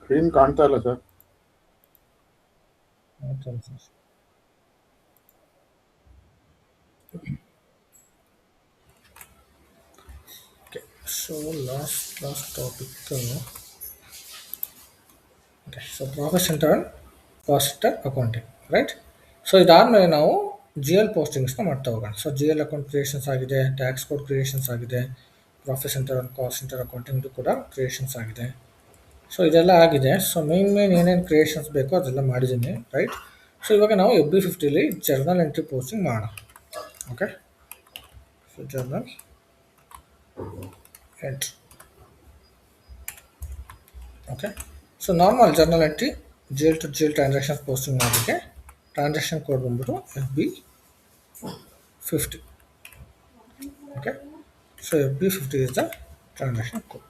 Screen ಕಾಣ್ತಾ ಇಲ್ಲ sir. Okay, so last topic. Okay, so profit centre and cost centre accounting, right. So ಇದಾದಮೇಲೆ ನಾವು G L ಪೋಸ್ಟಿಂಗ್ಸ್ನ ಮಾಡ್ತಾ ಹೋಗೋಣ. So G L account creations ಆಗಿದೆ, ಟ್ಯಾಕ್ಸ್ ಕೋಡ್ ಕ್ರಿಯೇಷನ್ಸ್ ಆಗಿದೆ, profit centre and cost centre ಅಕೌಂಟಿಂಗ್ದು ಕೂಡ ಕ್ರಿಯೇಷನ್ಸ್ ಆಗಿದೆ. ಸೊ ಇದೆಲ್ಲ ಆಗಿದೆ. ಸೊ ಮೇನ್ ಏನೇನು ಕ್ರಿಯೇಷನ್ಸ್ ಬೇಕೋ ಅದೆಲ್ಲ ಮಾಡಿದ್ದೀನಿ, ರೈಟ್. ಸೊ ಇವಾಗ ನಾವು FB50ಲಿ ಜರ್ನಲ್ ಎಂಟ್ರಿ ಪೋಸ್ಟಿಂಗ್ ಮಾಡೋಣ. Okay, so journal entry. Okay, so normal journal entry GL to GL transactions posting ಮಾಡೋದಕ್ಕೆ ಟ್ರಾನ್ಸಾಕ್ಷನ್ ಕೋಡ್ ಬಂದ್ಬಿಟ್ಟು FB50. Okay, so FB50 is the transaction code.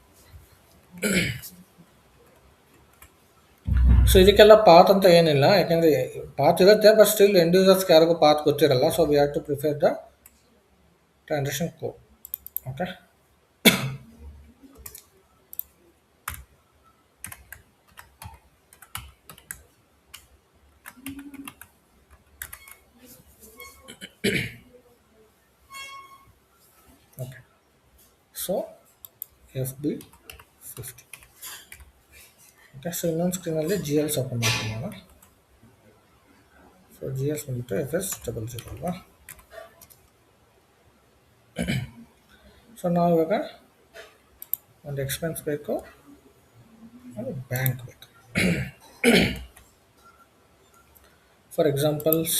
So ಇದಕ್ಕೆಲ್ಲ ಪಾತ್ ಅಂತ ಏನಿಲ್ಲ, ಯಾಕೆಂದರೆ ಪಾತ್ ಇರುತ್ತೆ, ಬಟ್ ಸ್ಟಿಲ್ ಎಂಡ್ ಯೂಸರ್ಸ್ಗೆ ಯಾರಿಗೂ path ಗೊತ್ತಿರಲ್ಲ. So we have to prepare the transaction code. Okay, okay, so FB50. Okay, so ಇನ್ನೊಂದು ಸ್ಕ್ರೀನಲ್ಲಿ GLs ಓಪನ್ ಮಾಡ್ಕೊಳ್ಳೋಣ. ಸೊ GLs ಬಂದ್ಬಿಟ್ಟು FS00 ಅಲ್ವಾ. ಸೊ ನಾವು ಇವಾಗ ಒಂದು ಎಕ್ಸ್ಪೆನ್ಸ್ ಬೇಕು, ಒಂದು ಬ್ಯಾಂಕ್ ಬೇಕು. ಫಾರ್ ಎಕ್ಸಾಂಪಲ್ಸ್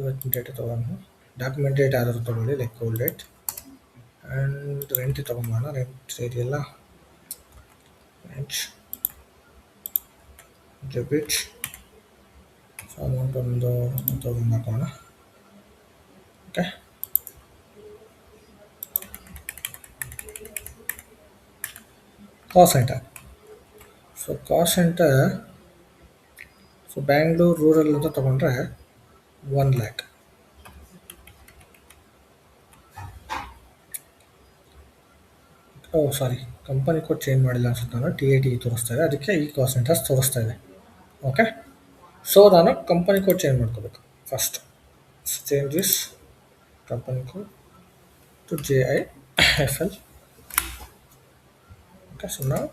ಇವತ್ತಿನ ಡೇಟ್ ತೊಗೊಂಡು ಡಾಕ್ಯುಮೆಂಟ್ ಡೇಟ್ ಯಾವ್ದಾದ್ರು ತೊಗೊಳ್ಳಿ, ಲೈಕ್ ಕೋಲ್ ಡೇಟ್. ಆ್ಯಂಡ್ ರೆಂಟ್ ತೊಗೊಂಬೋಣ. ರೆಂಟ್ ಇದೆಯಲ್ಲ, ರೆಂಟ್ ಡೆಬಿಟ್. ಸೊ ಅಮೌಂಟ್ ಒಂದು ತೊಗೊಂಡು ಹಾಕೋಣ. Okay, cost centre. So cost centre, so Bengaluru rural ಅಂತ ತೊಗೊಂಡ್ರೆ 1 lakh. Sorry, company code change ಮಾಡಿಲ್ಲ ಅನ್ಸುತ್ತೆ. ನಾನು TAT ತೋರಿಸ್ತಾ ಇದೆ, ಅದಕ್ಕೆ ಈ ಕಾಸ್ಟ್ ಸೆಂಟರ್ಸ್ ತೋರಿಸ್ತಾ ಇದೆ. ಓಕೆ, ಸೊ ನಾನು ಕಂಪನಿ ಕೋಡ್ ಚೇಂಜ್ ಮಾಡ್ಕೋಬೇಕು first. Change this company code to JIFL. Okay, so ನಾವು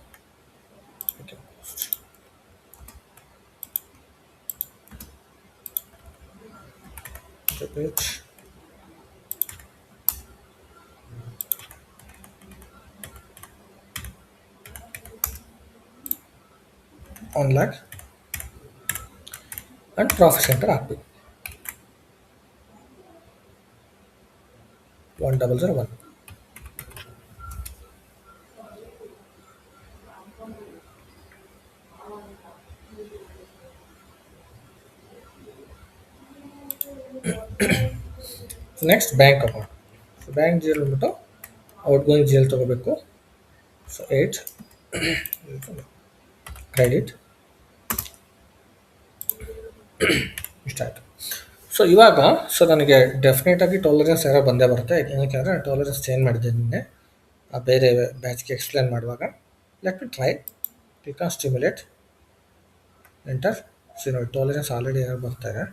debit 1 lakh and profit centre ಹಾಕಬೇಕು 1001. Next bank account. So bank GL ಬಂದ್ಬಿಟ್ಟು ಔಟ್ ಗೋಯಿಂಗ್ GL ತೊಗೋಬೇಕು. ಸೊ 8 ಕ್ರೆಡಿಟ್ ಇಷ್ಟ ಆಯಿತು. ಸೊ ಇವಾಗ ನನಗೆ ಡೆಫಿನೆಟಾಗಿ ಟಾಲರೆನ್ಸ್ ಎರರ್ ಬಂದೇ ಬರುತ್ತೆ. ಏನಕ್ಕೆ ಟಾಲರೆನ್ಸ್ ಚೇಂಜ್ ಮಾಡಿದ್ದೆ ನಿನ್ನೆ ಬೇರೆ ಬ್ಯಾಚ್ಗೆ ಎಕ್ಸ್ಪ್ಲೇನ್ ಮಾಡುವಾಗ. Let me try. Click on stimulate, enter. So ನೋಡಿ ಟಾಲರೆನ್ಸ್ ಆಲ್ರೆಡಿ ಎರರ್ ಬರ್ತಾರೆ.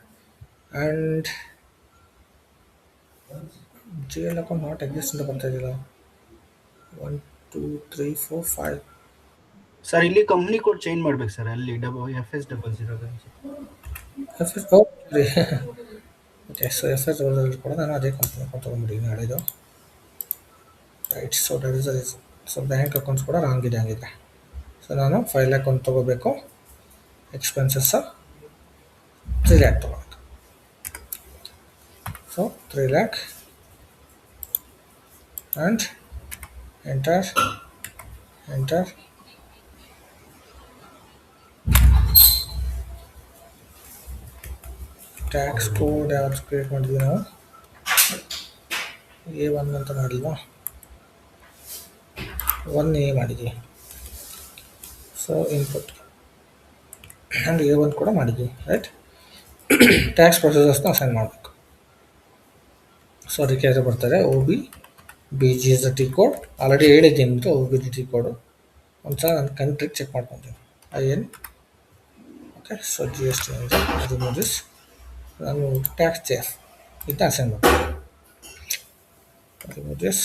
And GL account not exist ಅಂತ ಬರ್ತಾ ಇದೆಯಲ್ಲ. 1 2 3 4 5. ಸರ್ ಇಲ್ಲಿ ಕಂಪ್ನಿ ಕೋಡ್ ಚೇಂಜ್ ಮಾಡ್ಬೇಕು ಸರ್, ಅಲ್ಲಿ FS00 FS. Okay, so FS00 ಕೂಡ ನಾನು ಅದೇ ಕಂಪ್ನಿ ಅಕೌಂಟ್ ತೊಗೊಂಡ್ಬಿಟ್ಟಿದ್ದೀನಿ ಹಳೆಯದು, right. So that is the reason. So bank accounts ಕೂಡ ರಾಂಗ್ ಇದೆ ಹಂಗಿದ್ರೆ. ಸೊ ನಾನು 5 lakh ಒಂದು ತೊಗೋಬೇಕು, ಎಕ್ಸ್ಪೆನ್ಸಸ್ 3 lakh ತೊಗೋಬೇಕು. So 3 lakh and enter. Tax code ಯಾವ್ದು ಕ್ರಿಯೇಟ್ ಮಾಡಿದ್ವಿ ನಾವು, A1 ಅಂತ ಮಾಡಿಲ್ವಾ, 1A ಮಾಡಿದ್ವಿ. ಸೊ ಇನ್ಪುಟ್ ಆ್ಯಂಡ್ A1 ಕೂಡ ಮಾಡಿದ್ವಿ, ರೈಟ್. ಟ್ಯಾಕ್ಸ್ ಪ್ರೊಸೆಸರ್ಸ್ನ ಅಸೈನ್ ಮಾಡಬೇಕು. ಸೊ ಅದಕ್ಕೆ ಅದು ಬರ್ತಾರೆ OBBG is the T code. Already ಹೇಳಿದ್ದೀನಿ ನಿಮಗೆ OBBG ಟಿ ಕೋಡು. ಒಂದ್ಸಲ ನಾನು ಕಂಟ್ರಿ ಚೆಕ್ ಮಾಡ್ಕೊತೀನಿ. IN. ಓಕೆ, ಸೊ GST ಅಂದರೆ ರಿಮೂವ್ ದಿಸ್. ನಾನು ಟ್ಯಾಕ್ಸ್ ಚೇರ್ ಇದನ್ನ ಅಸೈನ್ ಮಾಡ್ತೀನಿ. Remove this.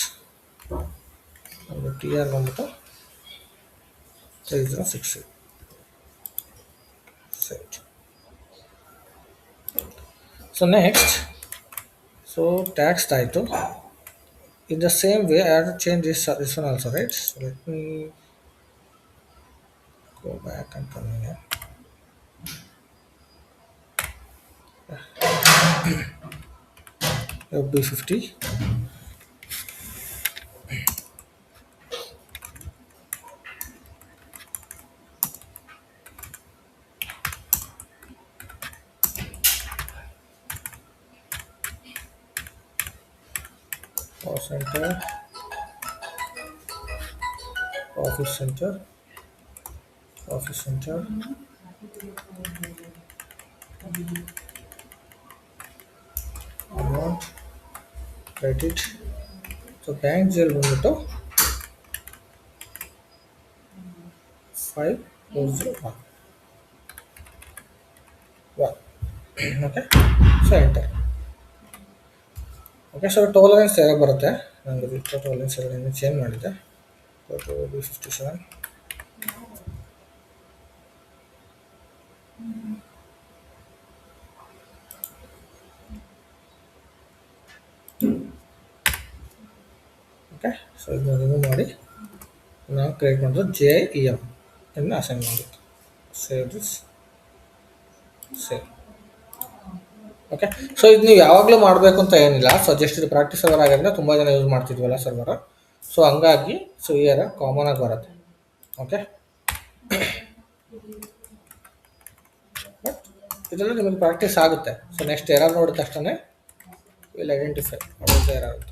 ಒಂದು TR ಬಂದ್ಬಿಟ್ಟು 3060 set. So next, so tax ಆಯಿತು. In the same way, I have to change this one also, right? So let me go back and come in here. FB50. Cost center, office center, office center, amount, credit. So bank jail ಬಂದ್ಬಿಟ್ಟು 5401. Okay, so enter. Okay, so tolerance ಯಾವಾಗ ಬರುತ್ತೆ, ನನಗೆ ವಿಕ್ಟೋ ಟೋಲರೆನ್ಸ್ ಎರಡು change ಮಾಡಿದ್ದೆ. B57. Okay, so ಇದನ್ನ remove ಮಾಡಿ ನಾವು create ಮಾಡೋದು JIEM ಇದನ್ನ ಅಸೈನ್ ಮಾಡೋದು. Save this, save. Okay, so ಇದು ನೀವು ಯಾವಾಗಲೂ ಮಾಡಬೇಕು ಅಂತ ಏನಿಲ್ಲ. ಸೊ ಜಸ್ಟ್ ಇದು ಪ್ರಾಕ್ಟೀಸ್ ಸರ್ವರ್ ಆಗಿದ್ರೆ ತುಂಬ ಜನ ಯೂಸ್ ಮಾಡ್ತಿದ್ವಲ್ಲ ಸರ್ವರ್, ಸೊ ಹಂಗಾಗಿ ಸೊ ಈ ಎರರ್ ಕಾಮನ್ ಆಗಿ ಬರುತ್ತೆ. ಓಕೆ, ಬಟ್ ಇದೆಲ್ಲ ನಿಮಗೆ ಪ್ರಾಕ್ಟೀಸ್ ಆಗುತ್ತೆ. ಸೊ ನೆಕ್ಸ್ಟ್ ಎರರ್ ನೋಡಿದ ತಕ್ಷಣ ವಿಲ್ ಐಡೆಂಟಿಫೈ ಎರರ್ ಆಗುತ್ತೆ.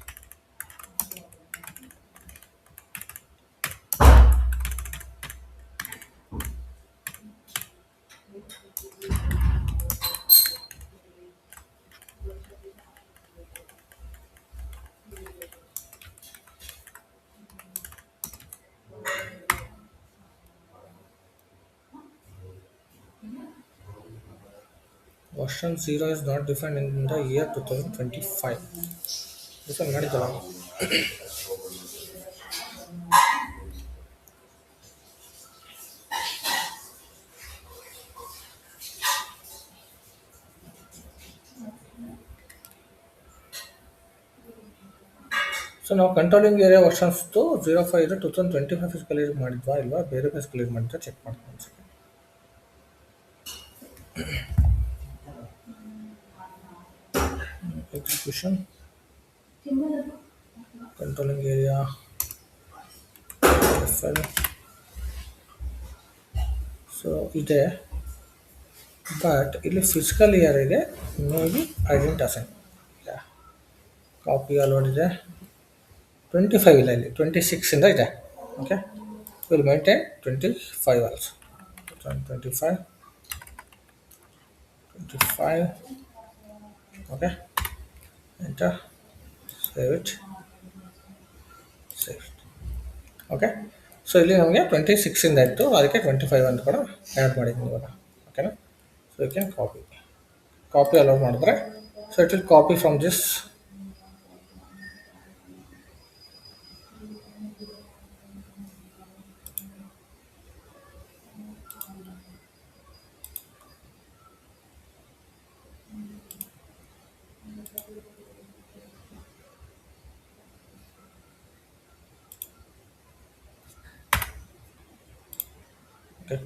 Version 0 is not defined in the year 2025. This one ಮಾಡಿದ್ದಲ್ಲ. ಸೊ ನಾವು ಕಂಟ್ರೋಲಿಂಗ್ ಏರಿಯಾ ವರ್ಷನ್ಸ್ 05 ಇದೆ 2025 ಫಿಸಿಕಲ್ ಇಯರ್ ಮಾಡಿದ್ವಾ ಇಲ್ವಾ, ಬೇರೆ ಫಿಸಿಕಲ್ ಇಯರ್ ಮಾಡಿದ್ವಾ ಚೆಕ್ ಮಾಡ್ಕೊಂಡು ಎಕ್ಸಿಕ್ಯೂಷನ್ ಕಂಟ್ರೋಲಿಂಗ್ ಏರಿಯಾ ಸೊ ಇದೆ, ಬಟ್ ಇಲ್ಲಿ ಫಿಸಿಕಲ್ ಇಯರಿಗೆ ಮೇ ಬಿ ಐಡೆಂಟ್ ಅಸೈನ್. ಕಾಪಿ ಅಲೋಡ್ ಇದೆ. 25 ಇಲ್ಲ, ಇಲ್ಲಿ 26 ಇಂದ ಇದೆ. Okay, will maintain 25 also. 25 okay, enter, save it, save it. Okay, so ಇಲ್ಲಿ ನಮಗೆ 26 ಇಂದ ಇತ್ತು, ಅದಕ್ಕೆ 25 ಅಂತ ಕೂಡ ಆ್ಯಡ್ ಮಾಡಿದ್ದೀನಿ ಇವಾಗ. ಓಕೆನಾ, so you can copy allowed ಮಾಡಿದ್ರೆ so it will copy from this.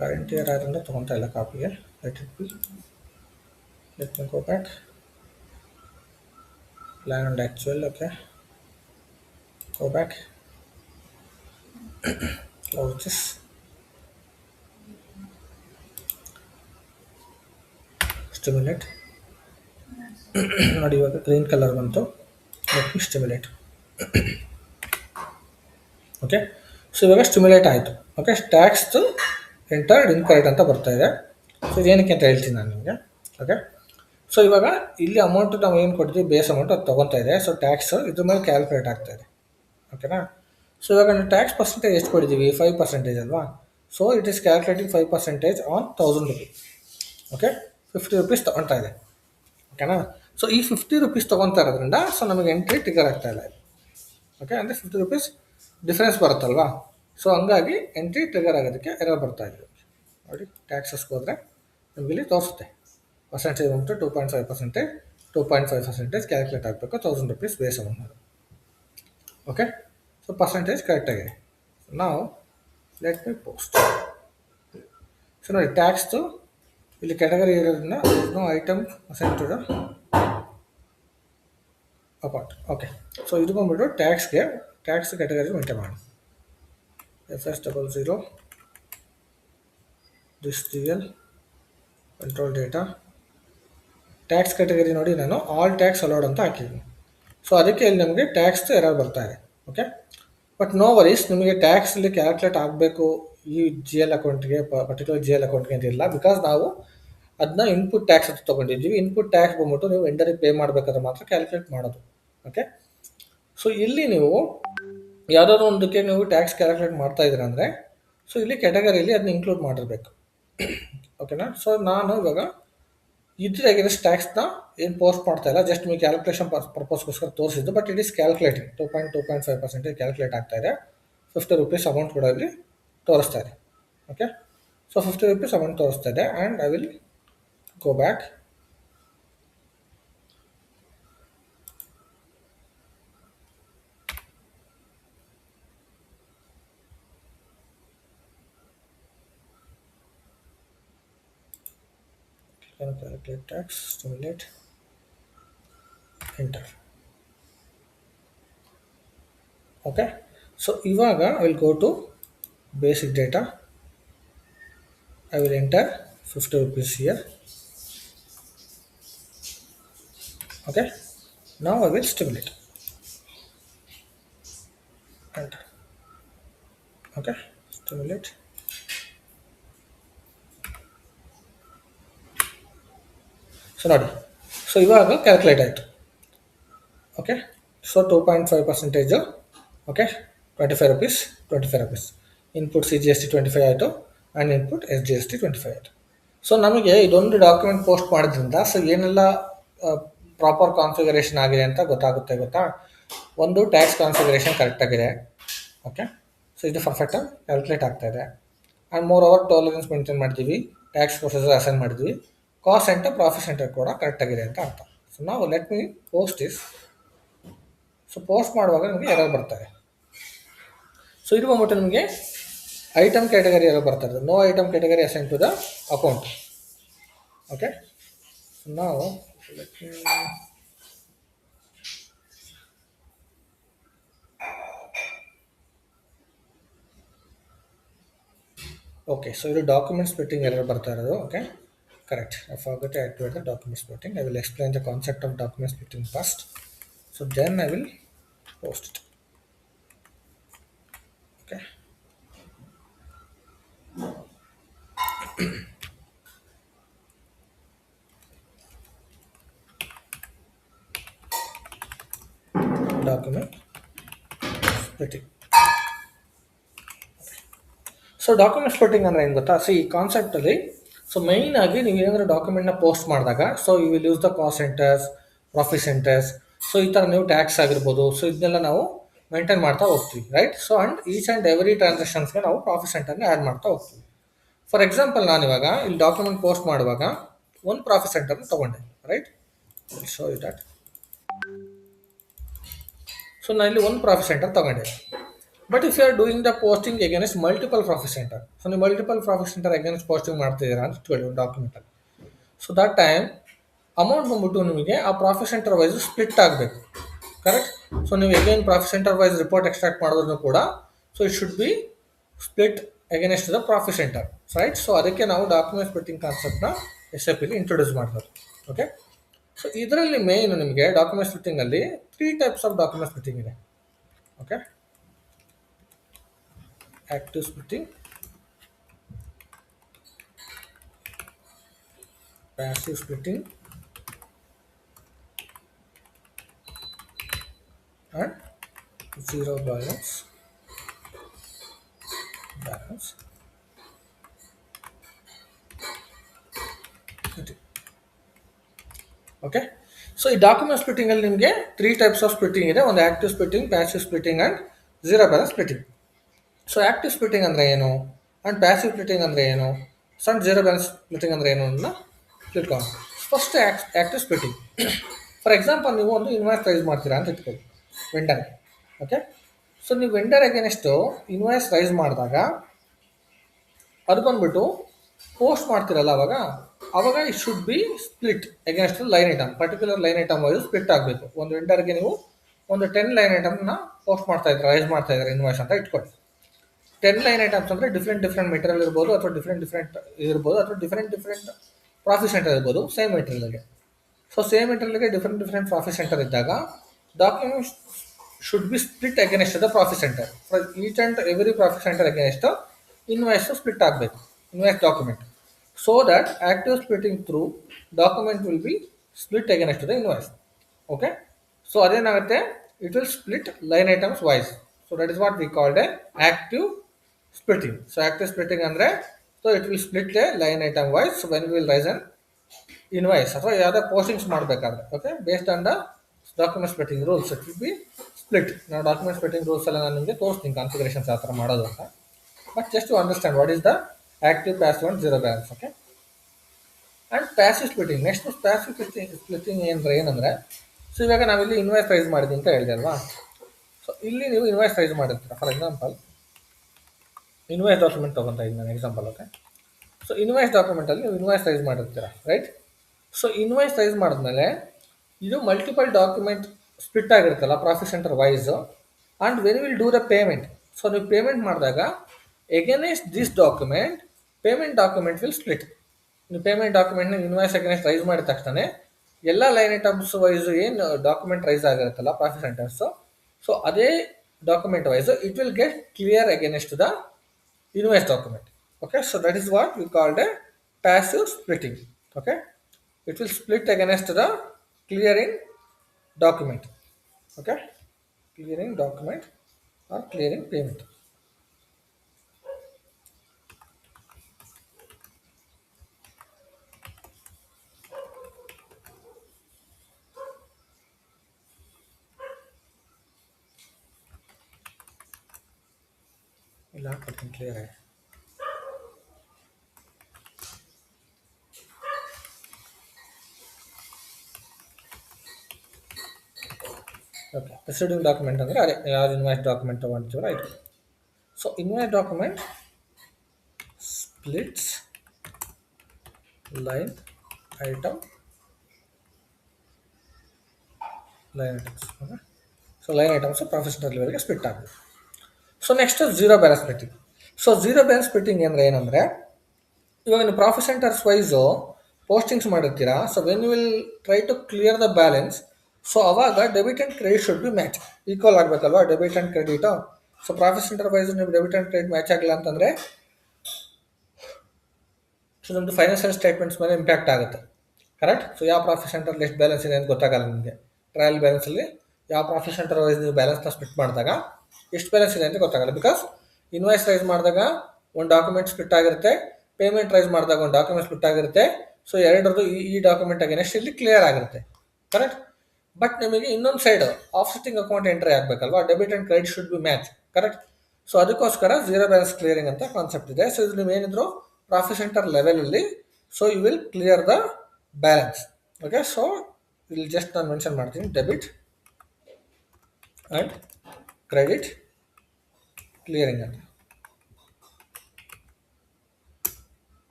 Current year ಆದ್ದರಿಂದ ತೊಗೊತಾ ಇಲ್ಲ ಕಾಪಿಗೆ. Let me go back, plan and actual. Okay, go back, close this, stimulate. ನೋಡಿ ಇವಾಗ ಗ್ರೀನ್ ಕಲರ್ ಬಂತು. Let me stimulate. Okay, so ಇವಾಗ stimulate ಆಯಿತು. ಓಕೆ, ಟ್ಯಾಕ್ಸ್ದು ಎಂಟರ್ಡ್ ಇನ್ಕರೆಕ್ಟ್ ಅಂತ ಬರ್ತಾ ಇದೆ. ಸೊ ಇದೇನಕ್ಕೆ ಅಂತ ಹೇಳ್ತೀನಿ ನಾನು ನಿಮಗೆ. ಓಕೆ, ಸೊ ಇವಾಗ ಇಲ್ಲಿ ಅಮೌಂಟ್ ನಾವು ಏನು ಕೊಡ್ತೀವಿ ಬೇಸ್ ಅಮೌಂಟ್ ಅದು ತೊಗೊತಾ ಇದೆ. ಸೊ ಟ್ಯಾಕ್ಸ್ ಇದ್ರ ಮೇಲೆ ಕ್ಯಾಲ್ಕುಲೇಟ್ ಆಗ್ತಾ ಇದೆ. ಓಕೆನಾ, ಸೊ ಇವಾಗ ನಾವು ಟ್ಯಾಕ್ಸ್ ಪರ್ಸೆಂಟೇಜ್ ಎಷ್ಟು ಕೊಟ್ಟಿದ್ದೀವಿ 5% ಅಲ್ವಾ. So it is calculating 5% on 1000 rupees. Okay, 50 rupees ತೊಗೊಳ್ತಾ ಇದೆ. ಓಕೆನಾ. ಸೊ ಈ 50 ರುಪೀಸ್ ತೊಗೊತಾ ಇರೋದ್ರಿಂದ ಸೊ ನಮಗೆ ಎಂಟ್ರಿ ಟ್ರಿಗರ್ ಆಗ್ತಾ ಇಲ್ಲ. ಓಕೆ, ಅಂದರೆ 50 ರುಪೀಸ್ ಡಿಫ್ರೆನ್ಸ್ ಬರುತ್ತಲ್ವಾ. ಸೊ ಹಂಗಾಗಿ ಎಂಟ್ರಿ ಟ್ರಿಗರ್ ಆಗೋದಕ್ಕೆ ಎರರ್ ಬರ್ತಾ ಇದೆ. ನೋಡಿ, ಟ್ಯಾಕ್ಸಸ್ಗೆ ಹೋದರೆ ನಮಗೆ ಇಲ್ಲಿ ತೋರಿಸುತ್ತೆ ಪರ್ಸೆಂಟೇಜ್ ಬಂತು 2.5%, 2.5% ಕ್ಯಾಲ್ಕುಲೇಟ್ ಆಗಬೇಕು 1000 rupees base amount. Okay, so percentage ಕರೆಕ್ಟಾಗಿದೆ. ನಾವು ಲೆಟ್ ಮಿ ಪೋಸ್ಟ್. ಸೊ ನೋಡಿ, ಟ್ಯಾಕ್ಸ್ದು ಇಲ್ಲಿ ಕ್ಯಾಟಗರಿ ಇರೋದ್ರಿಂದ no item assign to the account. Okay, so ಇದು ಬಂದ್ಬಿಟ್ಟು ಟ್ಯಾಕ್ಸ್ ಕ್ಯಾಟಗರಿ ಮೇಂಟೈನ್ ಮಾಡಿ. FS00 this GL control data tax category ನೋಡಿ, ನಾನು ಆಲ್ ಟ್ಯಾಕ್ಸ್ ಅಲೌಡ್ ಅಂತ ಹಾಕಿದ್ದೀನಿ. ಸೊ ಅದಕ್ಕೆ ಇಲ್ಲಿ ನಮಗೆ ಟ್ಯಾಕ್ಸ್ ಎರರ್ ಬರ್ತಾ ಇದೆ. ಓಕೆ, ಬಟ್ ನೋ ವರೀಸ್, ನಿಮಗೆ ಟ್ಯಾಕ್ಸಲ್ಲಿ ಕ್ಯಾಲ್ಕುಲೇಟ್ ಆಗಬೇಕು ಈ GL ಅಕೌಂಟ್ಗೆ, ಪರ್ಟಿಕ್ಯುಲರ್ GL ಅಕೌಂಟ್ಗೆ ಅಂತ ಇಲ್ಲ. ಬಿಕಾಸ್ ನಾವು ಅದನ್ನ ಇನ್ಪುಟ್ ಟ್ಯಾಕ್ಸ್ ಅಂತ ತೊಗೊಂಡಿದ್ದೀವಿ. ಇನ್ಪುಟ್ ಟ್ಯಾಕ್ಸ್ ಬಂದ್ಬಿಟ್ಟು ನೀವು ವೆಂಡರಿಗೆ ಪೇ ಮಾಡಬೇಕಾದ್ರೆ ಮಾತ್ರ ಕ್ಯಾಲ್ಕುಲೇಟ್ ಮಾಡೋದು. ಓಕೆ, ಸೊ ಇಲ್ಲಿ ನೀವು ಯಾವುದಾದ್ರು ಒಂದಕ್ಕೆ ನೀವು ಟ್ಯಾಕ್ಸ್ ಕ್ಯಾಲ್ಕುಲೇಟ್ ಮಾಡ್ತಾ ಇದ್ದೀರ ಅಂದರೆ ಸೊ ಇಲ್ಲಿ ಕ್ಯಾಟಗರಿಯಲ್ಲಿ ಅದನ್ನ ಇನ್ಕ್ಲೂಡ್ ಮಾಡಿರಬೇಕು. ಓಕೆನಾ. ಸೊ ನಾನು ಇವಾಗ ಇದ್ರ ಅಗೇನ್ಸ್ಟ್ ಟ್ಯಾಕ್ಸ್ನ ಏನು ಪೋಸ್ಟ್ ಮಾಡ್ತಾ ಇಲ್ಲ, ಜಸ್ಟ್ ನಿಮಗೆ ಕ್ಯಾಲ್ಕುಲೇಷನ್ ಪರ್ಪಸ್ಗೋಸ್ಕರ ತೋರಿಸಿದ್ದು. But it is calculating 2.5% calculate ಆಗ್ತಾ ಇದೆ. 50 ರುಪೀಸ್ ಅಮೌಂಟ್ ಕೂಡ ಇಲ್ಲಿ ತೋರಿಸ್ತಾ ಇದೆ. ಓಕೆ, ಸೊ 50 ರುಪೀಸ್ ಅಮೌಂಟ್ ತೋರಿಸ್ತಾ ಇದೆ. And I will go back. Calculate tax, simulate, enter. Okay, so ivaga I will go to basic data. I will enter 50 rupees here. Okay, now I will stimulate, enter. Okay, stimulate. So ನೋಡಿ, so ಇವಾಗ calculate ಆಯಿತು. Okay, so 2.5%, okay, 25 rupees, 25 rupees. Input CGST 25 ಆಯಿತು, and input SGST 25 ಆಯಿತು. So ನಮಗೆ ಇದೊಂದು document post ಮಾಡೋದ್ರಿಂದ so ಏನೆಲ್ಲ proper configuration ಆಗಿದೆ ಅಂತ ಗೊತ್ತಾ. ಒಂದು ಟ್ಯಾಕ್ಸ್ ಕಾನ್ಫಿಗರೇಷನ್ ಕರೆಕ್ಟಾಗಿದೆ. ಓಕೆ, ಸೊ ಇದು ಪರ್ಫೆಕ್ಟಾಗಿ ಕ್ಯಾಲ್ಕುಲೇಟ್ ಆಗ್ತಾಯಿದೆ. And moreover tolerance maintain ಮಾಡ್ತೀವಿ, ಟ್ಯಾಕ್ಸ್ ಪ್ರೊಸೆಸರ್ ಅಸೈನ್ ಮಾಡಿದ್ವಿ, ಕಾಸ್ಟ್ ಸೆಂಟರ್ ಪ್ರಾಫಿಟ್ ಸೆಂಟರ್ ಕೂಡ ಕರೆಕ್ಟಾಗಿದೆ ಅಂತ ಅರ್ಥ. ಸೊ ನಾವು let me post is. So post ಮಾಡುವಾಗ ನಿಮಗೆ ಎರರ್ ಬರ್ತಾರೆ. ಸೊ ಇದು ಬಂದ್ಬಿಟ್ಟು ನಿಮಗೆ ಐಟಮ್ ಕ್ಯಾಟಗರಿ ಎರರ್ ಬರ್ತಾರೆ. No item category assign to the account. Okay, ನಾವು ಲೆಟ್ ಮಿ ಓಕೆ, ಸೊ ಇದು ಡಾಕ್ಯುಮೆಂಟ್ ಸ್ಪ್ಲಿಟ್ಟಿಂಗ್ ಎರರ್ ಬರ್ತಾ ಇರೋದು. Okay, correct. I forgot to activate the document splitting. I will explain the concept of document splitting first. So then I will post it. Okay. Document splitting. So document splitting ಅಂದರೆ ಏನು ಗೊತ್ತಾ. So ಈ ಕಾನ್ಸೆಪ್ಟಲ್ಲಿ so main ಆಗಿ ನೀವು ಏನಾದರೂ ಡಾಕ್ಯುಮೆಂಟ್ನ post ಮಾಡಿದಾಗ so you will use the cost centres, profit centres, so ಈ ಥರ ನೀವು ಟ್ಯಾಕ್ಸ್ ಆಗಿರ್ಬೋದು, ಸೊ ಇದನ್ನೆಲ್ಲ ನಾವು ಮೇಂಟೈನ್ ಮಾಡ್ತಾ ಹೋಗ್ತೀವಿ, right. So and each and every ಟ್ರಾನ್ಸಾಕ್ಷನ್ಸ್ಗೆ ನಾವು ಪ್ರಾಫಿಟ್ ಸೆಂಟರ್ನ ಆ್ಯಡ್ ಮಾಡ್ತಾ ಹೋಗ್ತೀವಿ. ಫಾರ್ ಎಕ್ಸಾಂಪಲ್, ನಾನಿವಾಗ ಇಲ್ಲಿ ಡಾಕ್ಯುಮೆಂಟ್ ಪೋಸ್ಟ್ ಮಾಡುವಾಗ ಒಂದು ಪ್ರಾಫಿಟ್ ಸೆಂಟರ್ನ ತೊಗೊಂಡೆ, right. Show you that. So ನಾನು ಇಲ್ಲಿ ಒಂದು ಪ್ರಾಫಿಟ್ ಸೆಂಟರ್ ತೊಗೊಂಡೆ. But if you are doing the posting against multiple profit centre, so ನೀವು multiple profit centre against posting ಮಾಡ್ತಿದ್ದೀರಾ ಅಂತ ಇಟ್ಕೊಳ್ಳಿ ಒಂದು ಡಾಕ್ಯುಮೆಂಟಲ್ಲಿ. ಸೊ ದಟ್ ಟೈಮ್ ಅಮೌಂಟ್ ಬಂದ್ಬಿಟ್ಟು ನಿಮಗೆ ಆ ಪ್ರಾಫಿಟ್ ಸೆಂಟರ್ ವೈಸ್ ಸ್ಪ್ಲಿಟ್ ಆಗಬೇಕು, ಕರೆಕ್ಟ್. ಸೊ ನೀವು again profit centre wise report extract ಮಾಡೋದ್ರೂ ಕೂಡ so it should be split against the profit centre, right. So ಅದಕ್ಕೆ ನಾವು ಡಾಕ್ಯುಮೆಂಟ್ ಸ್ಪ್ಲಿಟ್ಟಿಂಗ್ ಕಾನ್ಸೆಪ್ಟ್ನ SAPಲಿ ಇಂಟ್ರೊಡ್ಯೂಸ್ ಮಾಡ್ತಾರೆ. ಓಕೆ, ಸೊ ಇದರಲ್ಲಿ ಮೇಯ್ನು ನಿಮಗೆ ಡಾಕ್ಯುಮೆಂಟ್ ಸ್ಪ್ಲಿಟ್ಟಿಂಗಲ್ಲಿ 3 ಟೈಪ್ಸ್ ಆಫ್ ಡಾಕ್ಯುಮೆಂಟ್ ಸ್ಪ್ಲಿಟ್ಟಿಂಗ್ ಇದೆ. Okay, active splitting, passive splitting, and zero balance balance splitting. Okay, so ಈ ಡಾಕ್ಯುಮೆಂಟ್ ಸ್ಪ್ಲಿಟ್ಟಿಂಗ್ ಅಲ್ಲಿ ನಿಮಗೆ ತ್ರೀ ಟೈಪ್ಸ್ ಆಫ್ ಸ್ಪ್ಲಿಟ್ಟಿಂಗ್ ಇದೆ. ಒಂದು active splitting, passive splitting and zero balance splitting. So active splitting ಅಂದರೆ ಏನು and passive splitting ಅಂದರೆ ಏನು, ಸಣ್ಣ ಝೀರೋ ಬ್ಯಾಲೆನ್ಸ್ ಸ್ಪ್ಲಿಟ್ಟಿಂಗ್ ಅಂದರೆ ಏನು ಅಂತ ತಿಳ್ಕೊಂಡು. First active splitting. For example ನೀವು ಒಂದು ಇನ್ವಾಯ್ಸ್ ರೈಸ್ ಮಾಡ್ತೀರಾ ಅಂತ ಇಟ್ಕೊಳ್ಳಿ ವೆಂಡರ್. ಓಕೆ, ಸೊ ನೀವು ವೆಂಡರ್ ಅಗೇನೆಸ್ಟು ಇನ್ವಾಯ್ಸ್ ರೈಸ್ ಮಾಡಿದಾಗ ಅದು ಬಂದ್ಬಿಟ್ಟು ಪೋಸ್ಟ್ ಮಾಡ್ತಿರಲ್ಲ ಅವಾಗ it should be split against line item. Particular line item wise split ಆಗಬೇಕು. ಒಂದು ವೆಂಡರ್ಗೆ ನೀವು ಒಂದು 10 ಲೈನ್ ಐಟಮ್ನ ಪೋಸ್ಟ್ ಮಾಡ್ತಾ ಇದ್ದಾರೆ, ರೈಸ್ ಮಾಡ್ತಾ ಇದ್ದಾರೆ ಇನ್ವಾಯ್ಸ್ ಅಂತ ಇಟ್ಕೊಳ್ಳಿ. 10 ಲೈನ್ ಐಟಮ್ಸ್ ಅಂದರೆ ಡಿಫ್ರೆಂಟ್ ಮೆಟೀರಿಯಲ್ ಇರ್ಬೋದು, ಅಥವಾ ಡಿಫ್ರೆಂಟ್ ಇರ್ಬೋದು, ಅಥವಾ ಡಿಫ್ರೆಂಟ್ ಪ್ರಾಫಿಟ್ ಸೆಂಟರ್ ಇರ್ಬೋದು ಸೇಮ್ ಮೆಟೀರಿಯಲ್ಗೆ. ಸೊ ಸೇಮ್ ಮೆಟೀರಿಯಲ್ಗೆ ಡಿಫ್ರೆಂಟ್ ಪ್ರಾಫಿಟ್ ಸೆಂಟರ್ ಇದ್ದಾಗ documents should be split against the profit centre. For each and every profit centre against invoice split ಆಗಬೇಕು, invoice document. So that active splitting through document will be split against the invoice. Okay, so ಅದೇನಾಗುತ್ತೆ, it will split line items wise. So that is what we called A active splitting. So active splitting ಅಂದ್ರೆ so it will split a line item wise. So when we will raise an invoice ಅಥವಾ ಯಾವುದೇ postings ಮಾಡಬೇಕಾದ್ರೆ, okay, based on the document splitting rules it will be split. ನಾವು document splitting rules ಎಲ್ಲ ನಾನು ನಿಮಗೆ ತೋರಿಸ್ತೀನಿ configurations ಯಾವ ಥರ ಮಾಡೋದು ಅಂತ. But just to understand what is the active, passive and zero balance. Okay, and passive splitting. Next passive splitting ಏನಂದರೆ, ಸೊ ಇವಾಗ ನಾವಿಲ್ಲಿ ಇನ್ವಾಯ್ಸ್ ರೈಸ್ ಮಾಡಿದ್ವಿ ಅಂತ ಹೇಳಿದೆ ಅಲ್ವಾ. ಸೊ ಇಲ್ಲಿ ನೀವು ಇನ್ವಾಯ್ಸ್ ರೈಸ್ ಮಾಡಿರ್ತೀರ. ಫಾರ್ ಎಕ್ಸಾಂಪಲ್ ಇನ್ವಾಯ್ಸ್ ಡಾಕ್ಯುಮೆಂಟ್ ತೊಗೊತಾ ಇದ್ದೀನಿ ನಾನು ಎಕ್ಸಾಂಪಲ್. ಓಕೆ, ಸೊ ಇನ್ವಾಯ್ಸ್ ಡಾಕ್ಯುಮೆಂಟಲ್ಲಿ ನೀವು ಇನ್ವಾಯ್ಸ್ ರೈಸ್ ಮಾಡಿರ್ತೀರ, ರೈಟ್. ಸೊ ಇನ್ವಾಯ್ಸ್ ರೈಸ್ ಮಾಡಿದ್ಮೇಲೆ ಇದು ಮಲ್ಟಿಪಲ್ ಡಾಕ್ಯುಮೆಂಟ್ ಸ್ಪ್ಲಿಟ್ ಆಗಿರುತ್ತಲ್ಲ profit centre wise. And when will do the payment, so ನೀವು ಪೇಮೆಂಟ್ ಮಾಡಿದಾಗ against this payment document will split. ನೀವು ಪೇಮೆಂಟ್ ಡಾಕ್ಯುಮೆಂಟ್ನ ಇನ್ವಾಯ್ಸ್ ಅಗೇನೆಸ್ಟ್ ರೈಸ್ ಮಾಡಿದ ತಕ್ಷಣ ಎಲ್ಲ ಲೈನ್ ಐಟಮ್ಸ್ ವೈಸು ಏನು ಡಾಕ್ಯುಮೆಂಟ್ ರೈಸ್ ಆಗಿರುತ್ತಲ್ಲ ಪ್ರಾಫಿಟ್ ಸೆಂಟರ್ಸು, ಸೊ ಅದೇ document wise it will get clear against the invoice document. Okay, so that is what we called a passive splitting. Okay, it will split against the clearing document. Okay, clearing document or clearing payment. ಇಲ್ಲ ಕೊಡ್ತೀನಿ, clear ಆಗಿ. Okay, preceding document ಅಂದರೆ ಅದೇ ಯಾವ್ದು invoice document ತೊಗೊಳ್ತೀವಲ್ಲ ಆಯಿತು. So invoice document splits line items. Okay, so line items profit centre ಲೆವೆಲ್ಗೆ split ಆಗಬೇಕು. So next zero balance splitting. So zero balance splitting ಅಂದರೆ ಏನಂದರೆ, ಇವಾಗ ನೀವು ಪ್ರಾಫಿಟ್ ಸೆಂಟರ್ಸ್ ವೈಸು ಪೋಸ್ಟಿಂಗ್ಸ್ ಮಾಡಿರ್ತೀರಾ. So when you will try to clear the balance, so ಅವಾಗ debit and credit should be match, equal ಆಗಬೇಕಲ್ವಾ debit and credit. So profit centre wise ನೀವು debit and credit match ಆಗಿಲ್ಲ ಅಂತಂದರೆ so ನಮ್ಮದು financial statements ಮೇಲೆ impact ಆಗುತ್ತೆ, correct. So ಯಾವ profit centrally ಎಷ್ಟು ಬ್ಯಾಲೆನ್ಸ್ ಇದೆ ಅಂತ ಗೊತ್ತಾಗಲ್ಲ ನಿಮಗೆ. ಟ್ರಯಲ್ ಬ್ಯಾಲೆನ್ಸಲ್ಲಿ ಯಾವ ಪ್ರಾಫಿಟ್ ಸೆಂಟರ್ ವೈಸ್ ನೀವು ಬ್ಯಾಲೆನ್ಸ್ನ ಸ್ಪ್ಲಿಟ್ ಮಾಡಿದಾಗ ಎಷ್ಟು ಬ್ಯಾಲೆನ್ಸ್ ಇದೆ ಅಂತ ಗೊತ್ತಾಗಲ್ಲ. ಬಿಕಾಸ್ ಇನ್ವಾಯ್ಸ್ ರೈಸ್ ಮಾಡಿದಾಗ ಒಂದು ಡಾಕ್ಯುಮೆಂಟ್ ಸ್ಪ್ಲಿಟ್ ಆಗಿರುತ್ತೆ, ಪೇಮೆಂಟ್ ರೈಸ್ ಮಾಡಿದಾಗ ಒಂದು ಡಾಕ್ಯುಮೆಂಟ್ ಸ್ಪ್ಲಿಟ್ ಆಗಿರುತ್ತೆ. ಸೊ ಎರಡರದ್ದು ಈ ಡಾಕ್ಯುಮೆಂಟ್ ಅಗೇನೆಸ್ಟ್ ಇಲ್ಲಿ ಕ್ಲಿಯರ್ ಆಗಿರುತ್ತೆ, ಕರೆಕ್ಟ್. ಬಟ್ ನಿಮಗೆ ಇನ್ನೊಂದು ಸೈಡ್ ಆಫ್ಸೆಟ್ಟಿಂಗ್ ಅಕೌಂಟ್ ಎಂಟ್ರಿ ಆಗಬೇಕಲ್ವಾ, debit and credit should be match, correct. So ಅದಕ್ಕೋಸ್ಕರ ಝೀರೋ ಬ್ಯಾಲೆನ್ಸ್ ಕ್ಲಿಯರಿಂಗ್ ಅಂತ ಕಾನ್ಸೆಪ್ಟ್ ಇದೆ. ಸೊ ಇದು ನೀವೇನಿದ್ರು ಪ್ರಾಫಿಟ್ ಸೆಂಟರ್ ಲೆವೆಲಲ್ಲಿ, so you will clear the balance. Okay, so ಇಲ್ಲಿ ಜಸ್ಟ್ ನಾನು ಮೆನ್ಷನ್ ಮಾಡ್ತೀನಿ ಡೆಬಿಟ್ ಆ್ಯಂಡ್ ಕ್ರೆಡಿಟ್ ಕ್ಲಿಯರಿಂಗ್ ಅಂತ.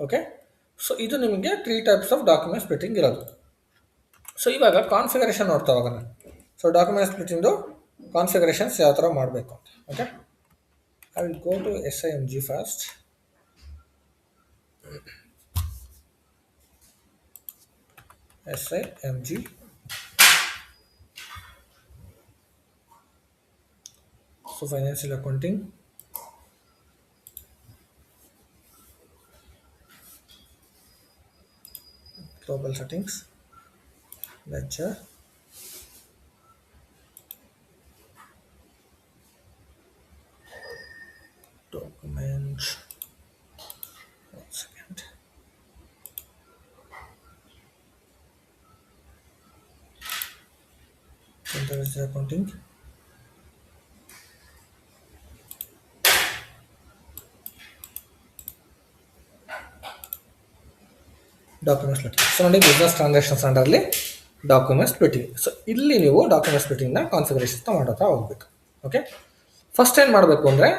ಓಕೆ, ಸೊ ಇದು ನಿಮಗೆ 3 ಟೈಪ್ಸ್ ಆಫ್ ಡಾಕ್ಯುಮೆಂಟ್ ಸ್ಪ್ಲಿಟ್ಟಿಂಗ್ ಇರೋದು. ಸೊ ಇವಾಗ ಕಾನ್ಫಿಗರೇಷನ್ ನೋಡ್ತಾ ಹೋಗೋಣ. ಸೊ ಡಾಕ್ಯುಮೆಂಟ್ ಸ್ಪ್ಲಿಟ್ಟಿಂಗ್ದು ಕಾನ್ಫಿಗರೇಷನ್ಸ್ ಯಾವ ಥರ ಮಾಡಬೇಕು ಅಂತ. Okay, I will go to SIMG first. SIMG. So financial accounting, global settings, ledger, accounting document splitting. So ನೋಡಿ ಬಿಸ್ನೆಸ್ ಟ್ರಾನ್ಸಾಕ್ಷನ್ಸ್ ಅಂಡರ್ಲಿ ಡಾಕ್ಯುಮೆಂಟ್ ಸ್ಪ್ಲಿಟ್ಟಿಂಗ್. ಸೊ ಇಲ್ಲಿ ನೀವು ಡಾಕ್ಯುಮೆಂಟ್ ಸ್ಪ್ಲಿಟ್ಟಿಂಗ್ನ ಕಾನ್ಫಿಗರೇಷನ್ ಮಾಡೋತಾ ಹೋಗ್ಬೇಕು. ಓಕೆ, ಫಸ್ಟ್ ಏನು ಮಾಡಬೇಕು ಅಂದರೆ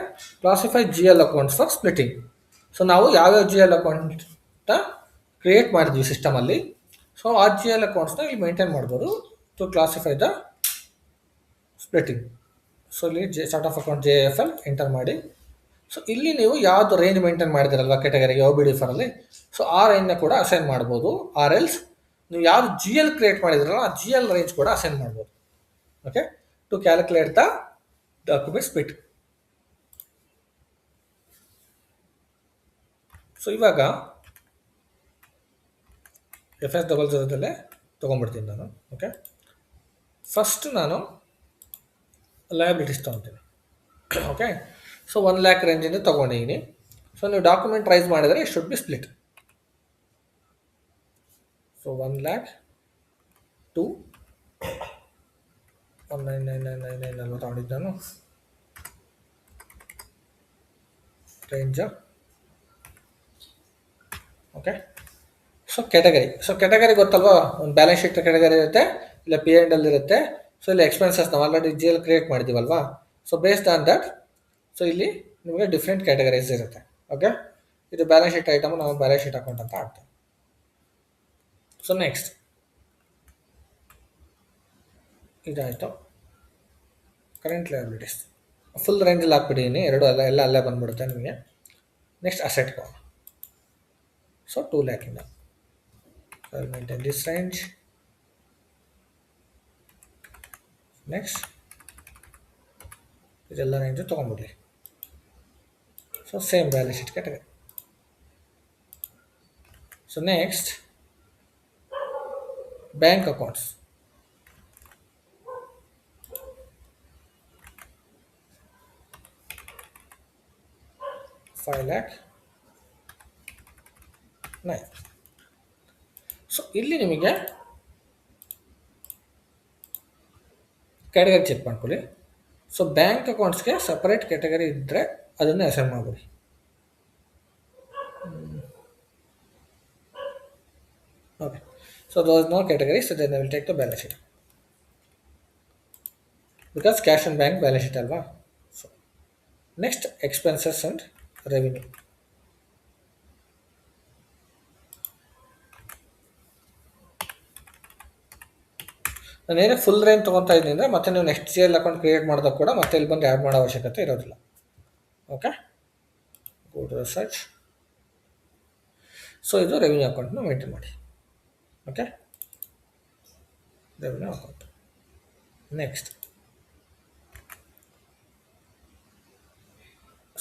classify G L accounts for splitting. So ನಾವು ಯಾವ್ಯಾವ ಜಿ ಎಲ್ ಅಕೌಂಟ್ನ ಕ್ರಿಯೇಟ್ ಮಾಡಿದ್ವಿ ಸಿಸ್ಟಮಲ್ಲಿ, ಸೊ ಆ ಜಿ ಎಲ್ ಅಕೌಂಟ್ಸ್ನ ಇಲ್ಲಿ ಮೇಂಟೈನ್ ಮಾಡ್ಬೋದು to classify the splitting. So ಇಲ್ಲಿ chart of account JFL enter ಮಾಡಿ. ಸೊ ಇಲ್ಲಿ ನೀವು ಯಾವುದು ರೇಂಜ್ ಮೇಂಟೈನ್ ಮಾಡಿದಿರಲ್ವ ಕೆಟಗರಿಗೆ OBD4ಅಲ್ಲಿ, ಸೊ ಆ ರೇಂಜ್ನ ಕೂಡ ಅಸೈನ್ ಮಾಡ್ಬೋದು. ಆರ್ ಎಲ್ಸ್ ನೀವು ಯಾವ್ದು GL ಕ್ರಿಯೇಟ್ ಮಾಡಿದ್ರಲ್ಲ ಆ GL ರೇಂಜ್ ಕೂಡ ಅಸೈನ್ ಮಾಡ್ಬೋದು. Okay, to calculate the document split. So ಇವಾಗ FS00 ತೊಗೊಂಡ್ಬಿಡ್ತೀನಿ ನಾನು. ಓಕೆ, ಫಸ್ಟ್ ನಾನು ಲಯಬಿಲಿಟೀಸ್ ತೊಗೊತೀನಿ. ಓಕೆ, ಸೊ 1 lakh ರೇಂಜಿಂದ ತೊಗೊಂಡಿದ್ದೀನಿ. ಸೊ ನೀವು ಡಾಕ್ಯುಮೆಂಟ್ ರೈಸ್ ಮಾಡಿದರೆ it should be split. So 1 lakh to 19999 ಅಲ್ವ ತೊಗೊಂಡಿದ್ದು ನಾನು ರೇಂಜ. ಓಕೆ, ಸೊ ಕೆಟಗರಿ ಗೊತ್ತಲ್ವಾ, ಒಂದು ಬ್ಯಾಲೆನ್ಸ್ ಶೀಟ್ ಕೆಟಗರಿ ಇರುತ್ತೆ, ಇಲ್ಲ P&L ಇರುತ್ತೆ. ಸೊ ಇಲ್ಲಿ ಎಕ್ಸ್ಪೆನ್ಸಸ್ ನಾವು ಆಲ್ರೆಡಿ GL ಕ್ರಿಯೇಟ್ ಮಾಡಿದ್ದೀವಲ್ವಾ. So based on that so ಇಲ್ಲಿ ನಿಮಗೆ ಡಿಫ್ರೆಂಟ್ ಕ್ಯಾಟಗರೀಸ್ ಇರುತ್ತೆ. ಓಕೆ, ಇದು ಬ್ಯಾಲೆನ್ಸ್ ಶೀಟ್ ಐಟಮ್, ನಾವು ಬ್ಯಾಲೆನ್ಸ್ ಶೀಟ್ ಅಕೌಂಟ್ ಅಂತ ಆಗ್ತದೆ. ಸೊ ನೆಕ್ಸ್ಟ್ ಇದಾಯಿತು ಕರೆಂಟ್ ಲಯಬಿಲಿಟೀಸ್. ಫುಲ್ ರೇಂಜಲ್ಲಿ ಹಾಕ್ಬಿಟ್ಟಿದ್ದೀನಿ, ಎರಡು ಎಲ್ಲ ಅಲ್ಲೇ ಬಂದ್ಬಿಡುತ್ತೆ ನಿಮಗೆ. ನೆಕ್ಸ್ಟ್ ಅಸೆಟ್ ಹೋಗೋಣ. ಸೊ 2 lakh ಇಂದ I'll maintain this range. Next ಇದೆಲ್ಲ ರೇಂಜು ತೊಗೊಂಡ್ಬಿಡ್ಲಿ. So same balance sheet category. So next bank accounts. $5 lakh 9. So ಇಲ್ಲಿ ನಿಮಗೆ ಕ್ಯಾಟಗರಿ ಚೆಕ್ ಮಾಡ್ಕೊಳ್ಳಿ. ಸೊ ಬ್ಯಾಂಕ್ ಅಕೌಂಟ್ಸ್ಗೆ ಸಪರೇಟ್ ಕ್ಯಾಟಗರಿ ಇದ್ದರೆ ಅದನ್ನೇ ಅಸೈನ್ ಮಾಡ್ಬಿಡಿ. Okay, so those no categories, so then I will take the balance sheet because cash and bank balance sheet ಅಲ್ವಾ. So next expenses and revenue. ನಾನೇನೇ full range ತೊಗೊತಾ ಇದ್ದೀನಿ ಅಂದರೆ ಮತ್ತೆ ನೀವು ನೆಕ್ಸ್ಟ್ GL ಅಕೌಂಟ್ ಕ್ರಿಯೇಟ್ ಮಾಡಿದಾಗ ಕೂಡ ಮತ್ತೆ ಇಲ್ಲಿ ಬಂದು ಆ್ಯಡ್ ಮಾಡೋ ಅವಶ್ಯಕತೆ ಇರೋದಿಲ್ಲ. Okay, go to search. So ಇದು ರೆವಿನ್ಯೂ ಅಕೌಂಟ್ನ ಮೇಂಟೈನ್ ಮಾಡಿ. Okay, revenue account. Next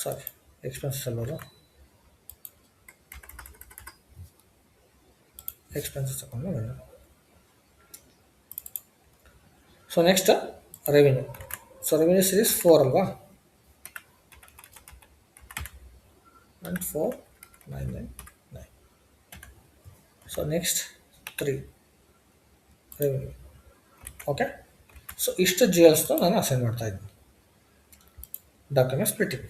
sorry expenses ಅಲ್ಲೋದು, ಎಕ್ಸ್ಪೆನ್ಸಸ್ ಅಕೌಂಟ್ನ maintain. So next revenue. So revenue series 4 ಅಲ್ವಾ, and 4999. So next 3 revenue. Okay, so ಇಷ್ಟು GLಸ್ನ ನಾನು ಅಸೈನ್ ಮಾಡ್ತಾ ಇದ್ದೀನಿ ಡಾಕ್ಯುಮೆಂಟ್ ಸ್ಪ್ಲಿಟ್ಟಿಂಗ್.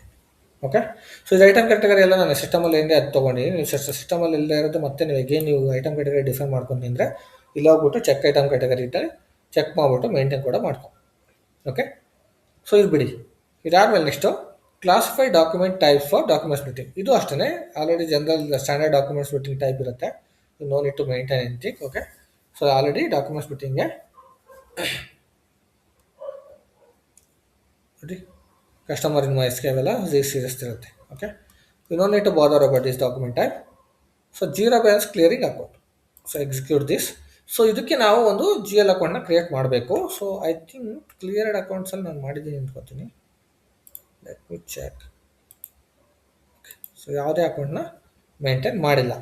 ಓಕೆ, ಸೊ ಇದು ಐಟಮ್ ಕ್ಯಾಟಗರಿ ಎಲ್ಲ ನಾನು ಸಿಸ್ಟಮಲ್ಲಿ ಏನೇ ಅದು ತೊಗೊಂಡಿದ್ದೀನಿ. ನೀವು ಸಿಸ್ಟಮಲ್ಲಿ ಇಲ್ಲದೆ ಇರೋದು ಮತ್ತೆ ನೀವು ನೀವು ಐಟಮ್ ಕ್ಯಾಟಗರಿ ಡಿಫೈನ್ ಮಾಡ್ಕೊಂಡ್ರೆ ಇಲ್ಲಿ ಹೋಗ್ಬಿಟ್ಟು ಚೆಕ್ ಐಟಮ್ ಕ್ಯಾಟಗರಿ ಇದ್ದರೆ ಚೆಕ್ ಮಾಡಿಬಿಟ್ಟು ಮೇಂಟೈನ್ ಕೂಡ ಮಾಡ್ಕೊ. ಓಕೆ, ಸೊ ಇದು ಬಿಡಿ. ಇದಾದಮೇಲೆ next classify document type for document splitting. ಇದು ಅಷ್ಟೇ already general standard document splitting type ಇರುತ್ತೆ, no need to maintain anything. Okay, so already document ಸ್ಪ್ಲಿಟ್ಟಿಂಗ್ಗೆ ನೋಡಿ ಕಸ್ಟಮರ್ ಇನ್ವಾಯ್ಸ್ಗೆ ಅವೆಲ್ಲ ಸೀರೀಸ್ ಇರುತ್ತೆ. Okay, you no need to bother about this document type. So zero balance clearing account. So execute this. So ಇದಕ್ಕೆ ನಾವು ಒಂದು GL ಅಕೌಂಟ್ನ create ಮಾಡಬೇಕು. ಸೊ ಐ ಥಿಂಕ್ ಕ್ಲಿಯರ್ಡ್ ಅಕೌಂಟ್ಸಲ್ಲಿ ನಾನು ಮಾಡಿದ್ದೀನಿ ಅಂದ್ಕೋತೀನಿ. Let me check. ಸೊ ಯಾವುದೇ ಅಕೌಂಟ್ನ ಮೇಂಟೈನ್ ಮಾಡಿಲ್ಲ,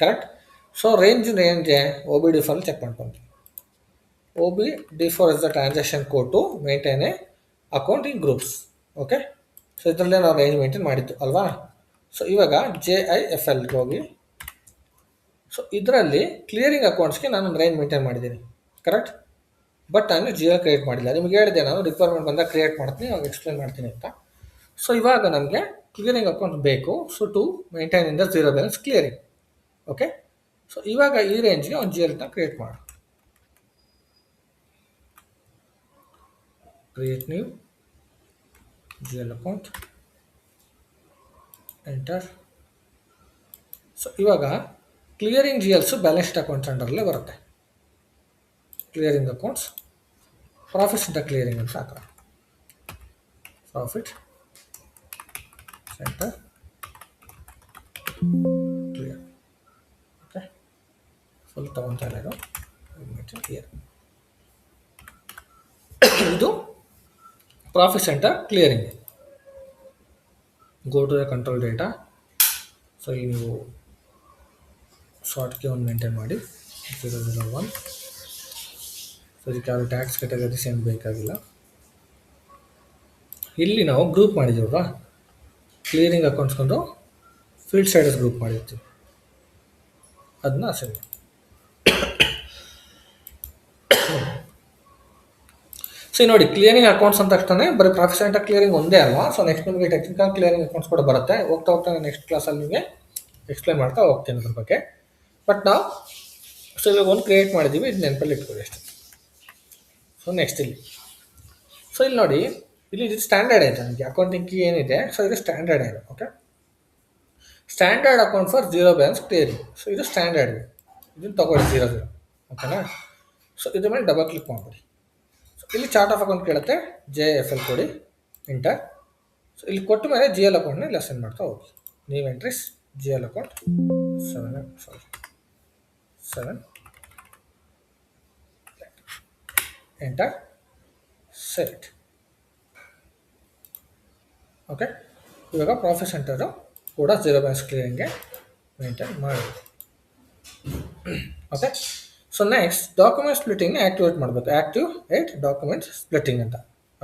correct. So range OBD4 check ಮಾಡ್ಕೊತೀನಿ. OBD4 is the transaction code to maintain a account in groups. Okay, so ಇದರಲ್ಲೇ ನಾವು ರೇಂಜ್ ಮೇಂಟೈನ್ ಮಾಡಿದ್ದು ಅಲ್ವಾ. ಸೊ ಇವಾಗ JIFLಗೆ ಹೋಗಿ. ಸೊ ಇದರಲ್ಲಿ ಕ್ಲಿಯರಿಂಗ್ ಅಕೌಂಟ್ಸ್ಗೆ ನಾನು ರೇಂಜ್ ಮೇಂಟೈನ್ ಮಾಡಿದ್ದೀನಿ, ಕರೆಕ್ಟ್. ಬಟ್ ನಾನು ಜಿ ಎಲ್ ಕ್ರಿಯೇಟ್ ಮಾಡಿಲ್ಲ. ನಿಮ್ಗೆ ಹೇಳಿದೆ ನಾನು ರಿಕ್ವೈರ್ಮೆಂಟ್ ಬಂದಾಗ ಕ್ರಿಯೇಟ್ ಮಾಡ್ತೀನಿ, ಅವಾಗ ಎಕ್ಸ್ಪ್ಲೇನ್ ಮಾಡ್ತೀನಿ ಅಂತ. ಸೊ ಇವಾಗ ನಮಗೆ ಕ್ಲಿಯರಿಂಗ್ ಅಕೌಂಟ್ ಬೇಕು. So to maintain in the zero balance clearing. Okay, so ಇವಾಗ ಈ ರೇಂಜ್ಗೆ ಒಂದು ಜಿ ಎಲ್ನ ಕ್ರಿಯೇಟ್ ಮಾಡು. Create new G L account, enter. So ಇವಾಗ clearing G Ls balanced accounts ಅಂಡರಲ್ಲೇ ಬರುತ್ತೆ. Clearing accounts profit center clearing ಅಂತ ಹಾಕೋಣ. Profit center clear. Okay, full ತಗೊತಾ ಇಲ್ಲ ಕ್ಲಿಯರ್. ಇದು profit center clearing. Go to the control data. So ಇಲ್ಲಿ ನೀವು ಶಾರ್ಟ್ಗೆ ಒಂದು ಮೇಂಟೈನ್ ಮಾಡಿ 001. ಸೊ ಇದಕ್ಕೆ ಯಾವುದು ಟ್ಯಾಕ್ಸ್ ಕ್ಯಾಟಗರೀಸ್ ಏನು ಬೇಕಾಗಿಲ್ಲ. ಇಲ್ಲಿ ನಾವು ಗ್ರೂಪ್ ಮಾಡಿದ್ದೀವಲ್ವಾ, ಕ್ಲಿಯರಿಂಗ್ ಅಕೌಂಟ್ಸ್ಕೊಂಡು ಫೀಲ್ಡ್ ಸ್ಟೇಟಸ್ ಗ್ರೂಪ್ ಮಾಡಿರ್ತೀವಿ, ಅದನ್ನ ಅಸೆಂಡ್. ಸೊ ನೋಡಿ, ಕ್ಲಿಯರಿಂಗ್ ಅಕೌಂಟ್ಸ್ ಅಂತ ತಕ್ಷಣ ಬರೀ ಪ್ರಾಫಿಟ್ ಸೆಂಟರ್ ಕ್ಲಿಯರಿಂಗ್ ಒಂದೇ ಅಲ್ವಾ. ಸೊ ನೆಕ್ಸ್ಟ್ ನಿಮಗೆ ಟೆಕ್ನಿಕಲ್ ಕ್ಲಿಯರಿಂಗ್ ಅಕೌಂಟ್ಸ್ ಕೂಡ ಬರುತ್ತೆ. ಹೋಗ್ತಾ ಹೋಗ್ತಾ ನೆಕ್ಸ್ಟ್ ಕ್ಲಾಸಲ್ಲಿ ನಿಮಗೆ ಎಕ್ಸ್ಪ್ಲೇನ್ ಮಾಡ್ತಾ ಹೋಗ್ತೀನಿ ಅದ್ರ ಬಗ್ಗೆ. ಬಟ್ ನಾವು ಸೊ ಇವಾಗ ಒಂದು ಕ್ರಿಯೇಟ್ ಮಾಡಿದ್ದೀವಿ, ಇದು ನೆನಪಲ್ಲಿ ಇಟ್ಕೊಳ್ಳಿ ಅಷ್ಟೇ. ಸೊ ನೆಕ್ಸ್ಟ್ ಸೊ ಇಲ್ಲಿ ನೋಡಿ, ಇಲ್ಲಿ ಇದು ಸ್ಟ್ಯಾಂಡರ್ಡ್ ಆಯಿತು ನನಗೆ ಅಕೌಂಟಿಂಗ್ ಕೀ ಏನಿದೆ. ಸೊ ಇದು ಸ್ಟ್ಯಾಂಡರ್ಡ್ ಆಗಿದೆ. Okay, standard account for zero balance clearing. So ಇದು ಸ್ಟ್ಯಾಂಡರ್ಡ್, ಇದನ್ನು ತಗೊಳ್ಳಿ 00. ಓಕೆನಾ. ಸೊ ಇದ್ರ ಮೇಲೆ ಡಬಲ್ ಕ್ಲಿಕ್ ಮಾಡಿಬಿಡಿ. ಸೊ ಇಲ್ಲಿ ಚಾರ್ಟ್ ಆಫ್ ಅಕೌಂಟ್ ಕೇಳುತ್ತೆ, JFL ಕೊಡಿ, ಎಂಟರ್. ಸೊ ಇಲ್ಲಿ ಕೊಟ್ಟ ಮೇಲೆ ಜಿ ಎಲ್ ಅಕೌಂಟ್ನ ಇಲ್ಲಿ ಅಸೆಂಡ್ ಮಾಡ್ತಾ ಹೋಗಿ. ನೀವು entries GL account 7 enter, set. Okay, ಇವಾಗ ಪ್ರಾಫಿಟ್ ಸೆಂಟರು ಕೂಡ ಝೀರೋ ಬ್ಯಾಲೆನ್ಸ್ ಕ್ಲಿಯರಿಂಗ್ಗೆ ಮೇಂಟೈನ್ ಮಾಡಿ. ಓಕೆ, ಸೊ ನೆಕ್ಸ್ಟ್ ಡಾಕ್ಯುಮೆಂಟ್ ಸ್ಪ್ಲಿಟ್ಟಿಂಗ್ನ ಆ್ಯಕ್ಟಿವೇಟ್ ಮಾಡಬೇಕು. ಆ್ಯಕ್ಟಿವೇಟ್ ಡಾಕ್ಯುಮೆಂಟ್ ಸ್ಪ್ಲಿಟ್ಟಿಂಗ್ ಅಂತ.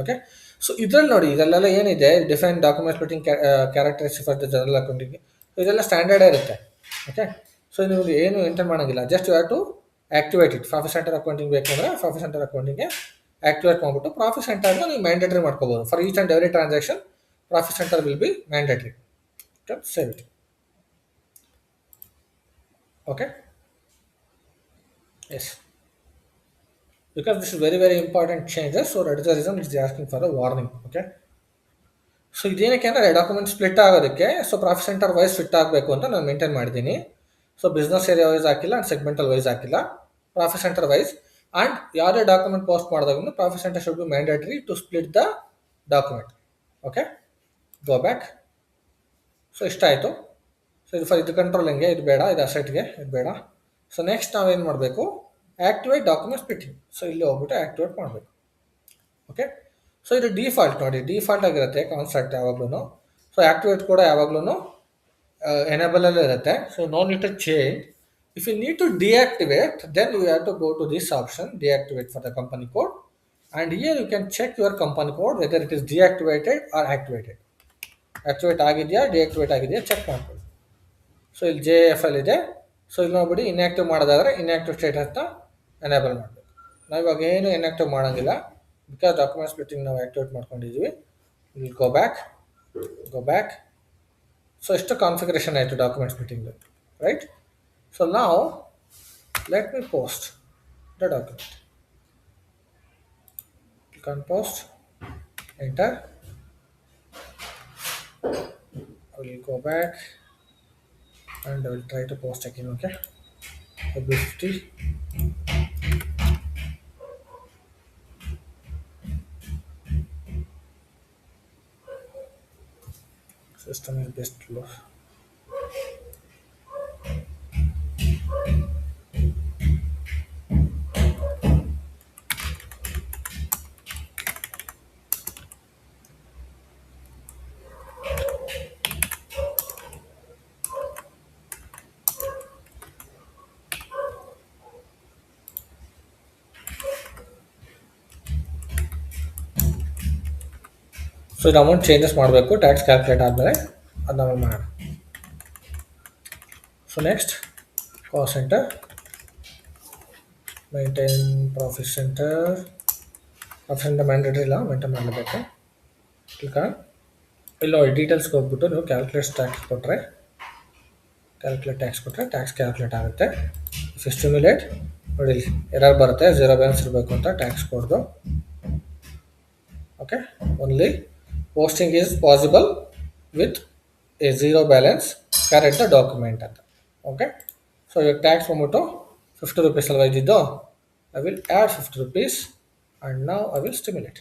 ಓಕೆ, ಸೊ ಇದರಲ್ಲಿ ನೋಡಿ, ಇದರಲ್ಲೆಲ್ಲ ಏನಿದೆ, define document splitting characteristic for the general accounting, ಇದೆಲ್ಲ ಸ್ಟ್ಯಾಂಡರ್ಡೇ ಇರುತ್ತೆ. ಓಕೆ, ಸೊ ನೀವು ಏನು ಎಂಟರ್ ಮಾಡೋಂಗಿಲ್ಲ, just you have to activate it. Profit center accounting ಬೇಕು ಅಂದರೆ ಪ್ರಾಫಿಟ್ ಸೆಂಟರ್ ಅಕೌಂಟಿಂಗ್ಗೆ ಆ್ಯಕ್ಟಿವೇಟ್ ಮಾಡಿಬಿಟ್ಟು ಪ್ರಾಫಿಟ್ ಸೆಂಟರ್ನ ನೀವು ಮ್ಯಾಂಡೇಟರಿ ಮಾಡ್ಕೋಬೋದು. For each and every transaction profit centre will be mandatory. Save it. Okay, yes, because this is very very important changes, so that is the reason it's asking for a warning. Okay, so ಇದೇನಕ್ಕೆ ಅಂದರೆ document split ಆಗೋದಕ್ಕೆ. So profit centre wise fit ಆಗಬೇಕು ಅಂತ ನಾನು maintain ಮಾಡಿದ್ದೀನಿ. So business area wise ಹಾಕಿಲ್ಲ and segmental wise ಹಾಕಿಲ್ಲ, profit centre wise. And ಯಾವುದೇ ಡಾಕ್ಯುಮೆಂಟ್ ಪೋಸ್ಟ್ ಮಾಡಿದಾಗೂ profit center should be mandatory to split the document. Okay, go back. So ಇಷ್ಟ ಆಯಿತು. ಸೊ ಇದು ಫಾರ್ ಇದು ಕಂಟ್ರೋಲಿಂಗ್ಗೆ ಇದು ಬೇಡ, ಇದು ಅಸೆಟ್ಗೆ ಇದು ಬೇಡ. ಸೊ ನೆಕ್ಸ್ಟ್ ನಾವೇನು ಮಾಡಬೇಕು, ಆ್ಯಕ್ಟಿವೇಟ್ ಡಾಕ್ಯುಮೆಂಟ್ ಸ್ಪ್ಲಿಟ್ಟಿಂಗ್. ಸೊ ಇಲ್ಲಿ ಹೋಗ್ಬಿಟ್ಟು ಆ್ಯಕ್ಟಿವೇಟ್ ಮಾಡಬೇಕು. ಓಕೆ, ಸೊ ಇದು ಡಿಫಾಲ್ಟ್ ನೋಡಿ, ಡಿಫಾಲ್ಟ್ ಆಗಿರುತ್ತೆ ಕಾನ್ಸೆಪ್ಟ್ ಯಾವಾಗ್ಲೂ. ಸೊ ಆ್ಯಕ್ಟಿವೇಟ್ ಕೂಡ ಯಾವಾಗ್ಲೂ ಎನೇಬಲಲ್ಲೇ ಇರುತ್ತೆ. So no need to change. If you need to deactivate, then you have to go to this option, deactivate for the company code. And here you can check your company code whether it is deactivated or activated. Activate ಆಗಿದೆಯಾ deactivate ಆಗಿದೆಯಾ check ಮಾಡ್ಕೊಳ್ಳಿ. So ಇಲ್ಲಿ JFL ಇದೆ. So ಇಲ್ಲಿ ನೋಡ್ಬಿಡಿ, inactive ಮಾಡೋದಾದರೆ inactive ಸ್ಟೇಟಸ್ನ enable ಮಾಡಬೇಕು. ನಾವು ಇವಾಗ ಏನು ಇನ್ಆ್ಯಕ್ಟಿವ್ ಮಾಡೋಂಗಿಲ್ಲ, ಬಿಕಾಸ್ ಡಾಕ್ಯುಮೆಂಟ್ ಸ್ಪ್ಲಿಟ್ಟಿಂಗ್ ನಾವು ಆ್ಯಕ್ಟಿವೇಟ್ ಮಾಡ್ಕೊಂಡಿದ್ದೀವಿ. ಇಲ್ಲಿ ಗೋ ಬ್ಯಾಕ್. ಸೊ ಎಷ್ಟು ಕಾನ್ಫಿಗರೇಷನ್ ಆಯಿತು ಡಾಕ್ಯುಮೆಂಟ್ ಸ್ಪ್ಲಿಟ್ಟಿಂಗ್, ರೈಟ್. ಸೊ ನಾವು let me post the document. Click on post, enter. I will go back and I will try to post again. Okay, W50. System is best low. So ಇದು amount changes ಮಾಡಬೇಕು, tax calculate ಆದಮೇಲೆ ಅದನ್ನ ನಾವು ಮಾಡೋಣ. So next cost center, maintain profit center, option mandatory ಇಲ್ಲ, maintain ಮಾಡಲೇಬೇಕು. ಈಗ ಇಲ್ಲ ಡೀಟೇಲ್ಸ್ಗೆ ಹೋಗ್ಬಿಟ್ಟು ನೀವು ಕ್ಯಾಲ್ಕುಲೇಟ್ ಟ್ಯಾಕ್ಸ್ ಕೊಟ್ಟರೆ ಟ್ಯಾಕ್ಸ್ ಕ್ಯಾಲ್ಕುಲೇಟ್ ಆಗುತ್ತೆ. ಇಫ್ ಸ್ಟಿಮ್ಯುಲೇಟ್ ನೋಡಿ ಎರರ್ ಬರುತ್ತೆ, 0 ಬ್ಯಾಲೆನ್ಸ್ ಇರಬೇಕು ಅಂತ ಟ್ಯಾಕ್ಸ್ ಕೊಡ್ದು. Okay, only posting is possible with a 0 balance correct the document ಅಂತ. ಓಕೆ, ಸೊ ಇವಾಗ ಟ್ಯಾಕ್ಸ್ ಬಂದ್ಬಿಟ್ಟು 50 rupees ಅಲ್ವಾ ಇದ್ದಿದ್ದು, I will add 50 rupees and ನಾವು ಐ ವಿಲ್ ಸ್ಟಿಮ್ಯುಲೇಟ್.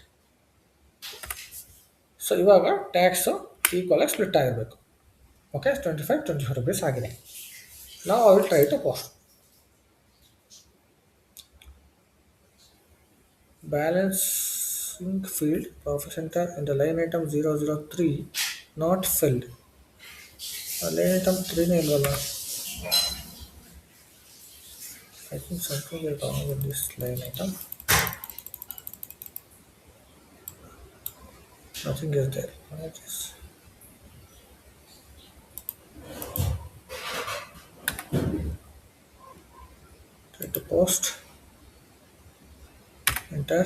ಸೊ ಇವಾಗ ಟ್ಯಾಕ್ಸು ಈಕ್ವಲಾಗಿ ಸ್ಪ್ಲಿಟ್ ಆಗಿರಬೇಕು. ಓಕೆ, 25 rupees ಆಗಿದೆ. ನಾವು I will try to post. Balancing field profit center in the line item 003 not filled. Line item 3 ನೇ ಇಲ್ವಲ್ಲ. I think something is wrong with this line item. Nothing is there. Try to post. Enter.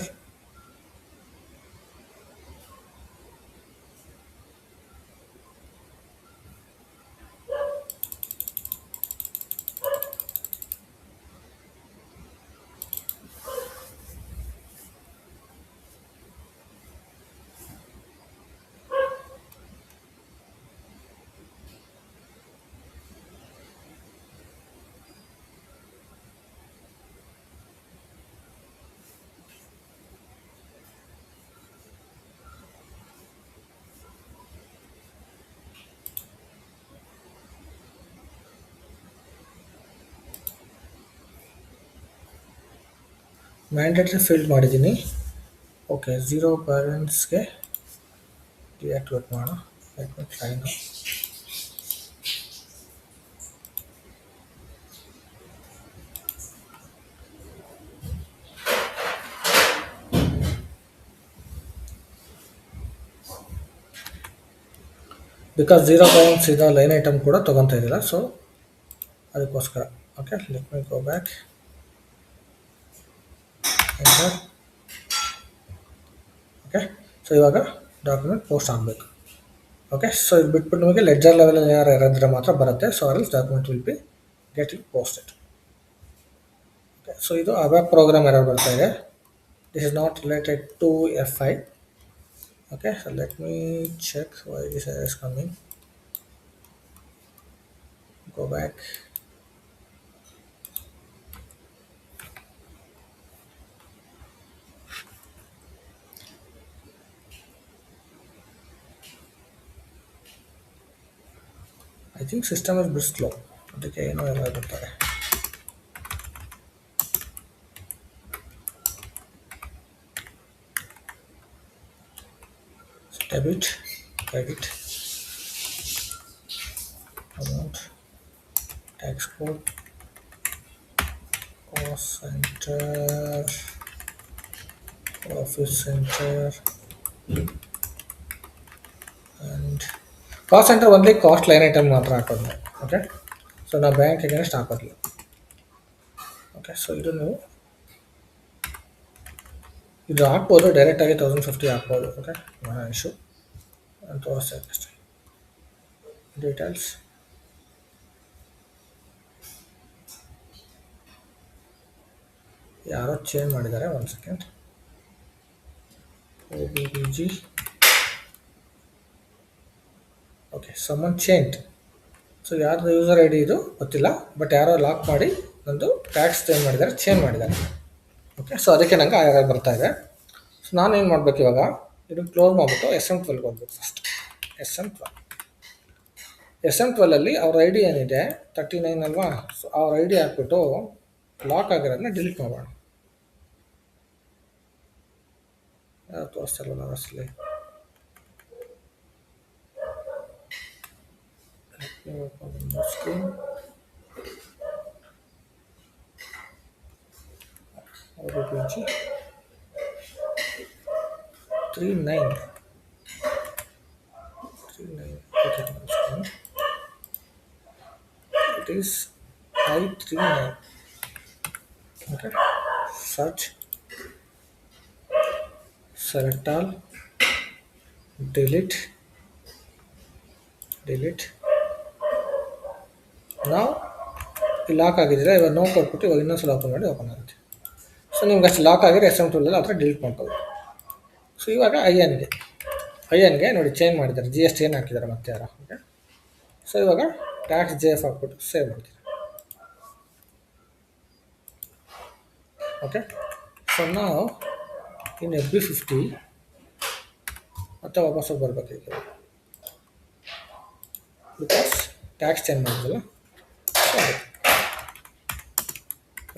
Mandatory field ಮಾಡಿದ್ದೀನಿ. Okay, 0 ಬ್ಯಾಲೆನ್ಸ್ಗೆ deactivate ಮಾಡೋಣ. Try now. Because 0 balance ಇರೋ line item ಕೂಡ ತೊಗೊತಾ ಇದ್ದಿಲ್ಲ, so ಅದಕ್ಕೋಸ್ಕರ. Okay, let me go back. Enter. Okay, so ಇವಾಗ document post ಆಗಬೇಕು. ಓಕೆ, ಸೊ ಇದು ಬಿಟ್ಬಿಟ್ಟು ನಿಮಗೆ ಲೆಡ್ಜರ್ ಲೆವೆಲಲ್ಲಿ ಏನಾರು ಇರೋದ್ರೆ ಮಾತ್ರ ಬರುತ್ತೆ. So ours document will be getting posted. Okay, so ಇದು ಅಬ್ಯಾಪ್ ಪ್ರೋಗ್ರಾಮ್ ಎರರ್ ಬರ್ತಾ ಇದೆ. This is not related to FI. Okay, so let me check why this error is coming. Go back. I think system is bit slow. ಅದಕ್ಕೆ ಏನೋ error ಬರ್ತಾರೆ. Debit, credit, amount, tax code, cost center, office center, and cost center only cost line item ಮಾತ್ರ ಹಾಕೋದು. Okay, so ನಾವು bank against ಹಾಕೋದಿಲ್ಲ. Okay, so ಇದು ನೀವು ಇದು ಹಾಕ್ಬೋದು, ಡೈರೆಕ್ಟಾಗಿ 1050 ಹಾಕ್ಬೋದು. ಓಕೆ, ನೋ ಇಶ್ಯೂ ಅಂತ ತೋರಿಸ್ತೇನೆ ಅಷ್ಟೇ. ಡೀಟೇಲ್ಸ್ ಯಾರೋ ಚೇಂಜ್ ಮಾಡಿದ್ದಾರೆ. 1 second. OBBG. Okay, someone change. So ಯಾರ್ದು ಯೂಸರ್ ID ಇದು ಗೊತ್ತಿಲ್ಲ, ಬಟ್ ಯಾರೋ ಲಾಕ್ ಮಾಡಿ ನಂದು ಟ್ಯಾಕ್ಸ್ ಚೇಂಜ್ ಮಾಡಿದ್ದಾರೆ. ಓಕೆ, ಸೊ ಅದಕ್ಕೆ ನಂಗೆ ಆ ಎರರ್ ಬರ್ತಾ ಇದೆ. ಸೊ ನಾನು ಏನು ಮಾಡಬೇಕು ಇವಾಗ, ಇದನ್ನು ಕ್ಲೋಸ್ ಮಾಡಿಬಿಟ್ಟು SM12 ಹೋಗ್ಬೇಕು ಫಸ್ಟ್. SM12ಅಲ್ಲಿ ಅವ್ರ ID ಏನಿದೆ 39 ಅಲ್ವಾ, ಸೊ ಅವ್ರ ID ಹಾಕ್ಬಿಟ್ಟು ಲಾಕ್ ಆಗಿರೋದನ್ನ ಡಿಲೀಟ್ ಮಾಡೋಣ. ಯಾರು ತೋರಿಸ್ತಾ ಇಲ್ವಲ್ಲ ಅಸಲಿ. Screen OBBG 39. Okay, it is I39. Okay, search. select all, delete, delete. ನಾವು ಲಾಕ್ ಆಗಿದ್ರೆ ಇವಾಗ ನೋ ಕೊಟ್ಬಿಟ್ಟು ಇವಾಗ ಇನ್ನೊಂದ್ಸಲ ಓಪನ್ ಮಾಡಿ ಓಪನ್ ಆಗುತ್ತೆ. ಸೊ ನಿಮ್ಗೆ ಅಷ್ಟು ಲಾಕ್ ಆಗಿದ್ರೆ ಎಸ್ ಎಮ್ ಟೂಲಲ್ಲಿ ಆ ಥರ ಡಿಲೀಟ್ ಮಾಡ್ಕೋಬೋದು. ಸೊ ಇವಾಗ ಐ ಎನ್ಗೆ ನೋಡಿ ಚೇಂಜ್ ಮಾಡಿದ್ದಾರೆ, ಜಿ ಎಸ್ ಟಿ ಏನು ಹಾಕಿದ್ದಾರೆ ಮತ್ತೆ ಯಾರು. ಓಕೆ, ಸೊ ಇವಾಗ ಟ್ಯಾಕ್ಸ್ ಜೆ ಎಫ್ ಹಾಕ್ಬಿಟ್ಟು ಸೇವ್ ಮಾಡ್ತೀವಿ. ಓಕೆ, ಸೊ ನಾವು ಇನ್ನು FB50 ಮತ್ತೆ ವಾಪಸ್ ಬರಬೇಕು ಬಿಕಾಸ್ ಟ್ಯಾಕ್ಸ್ ಚೇಂಜ್ ಮಾಡಿದ್ವಲ್ಲ.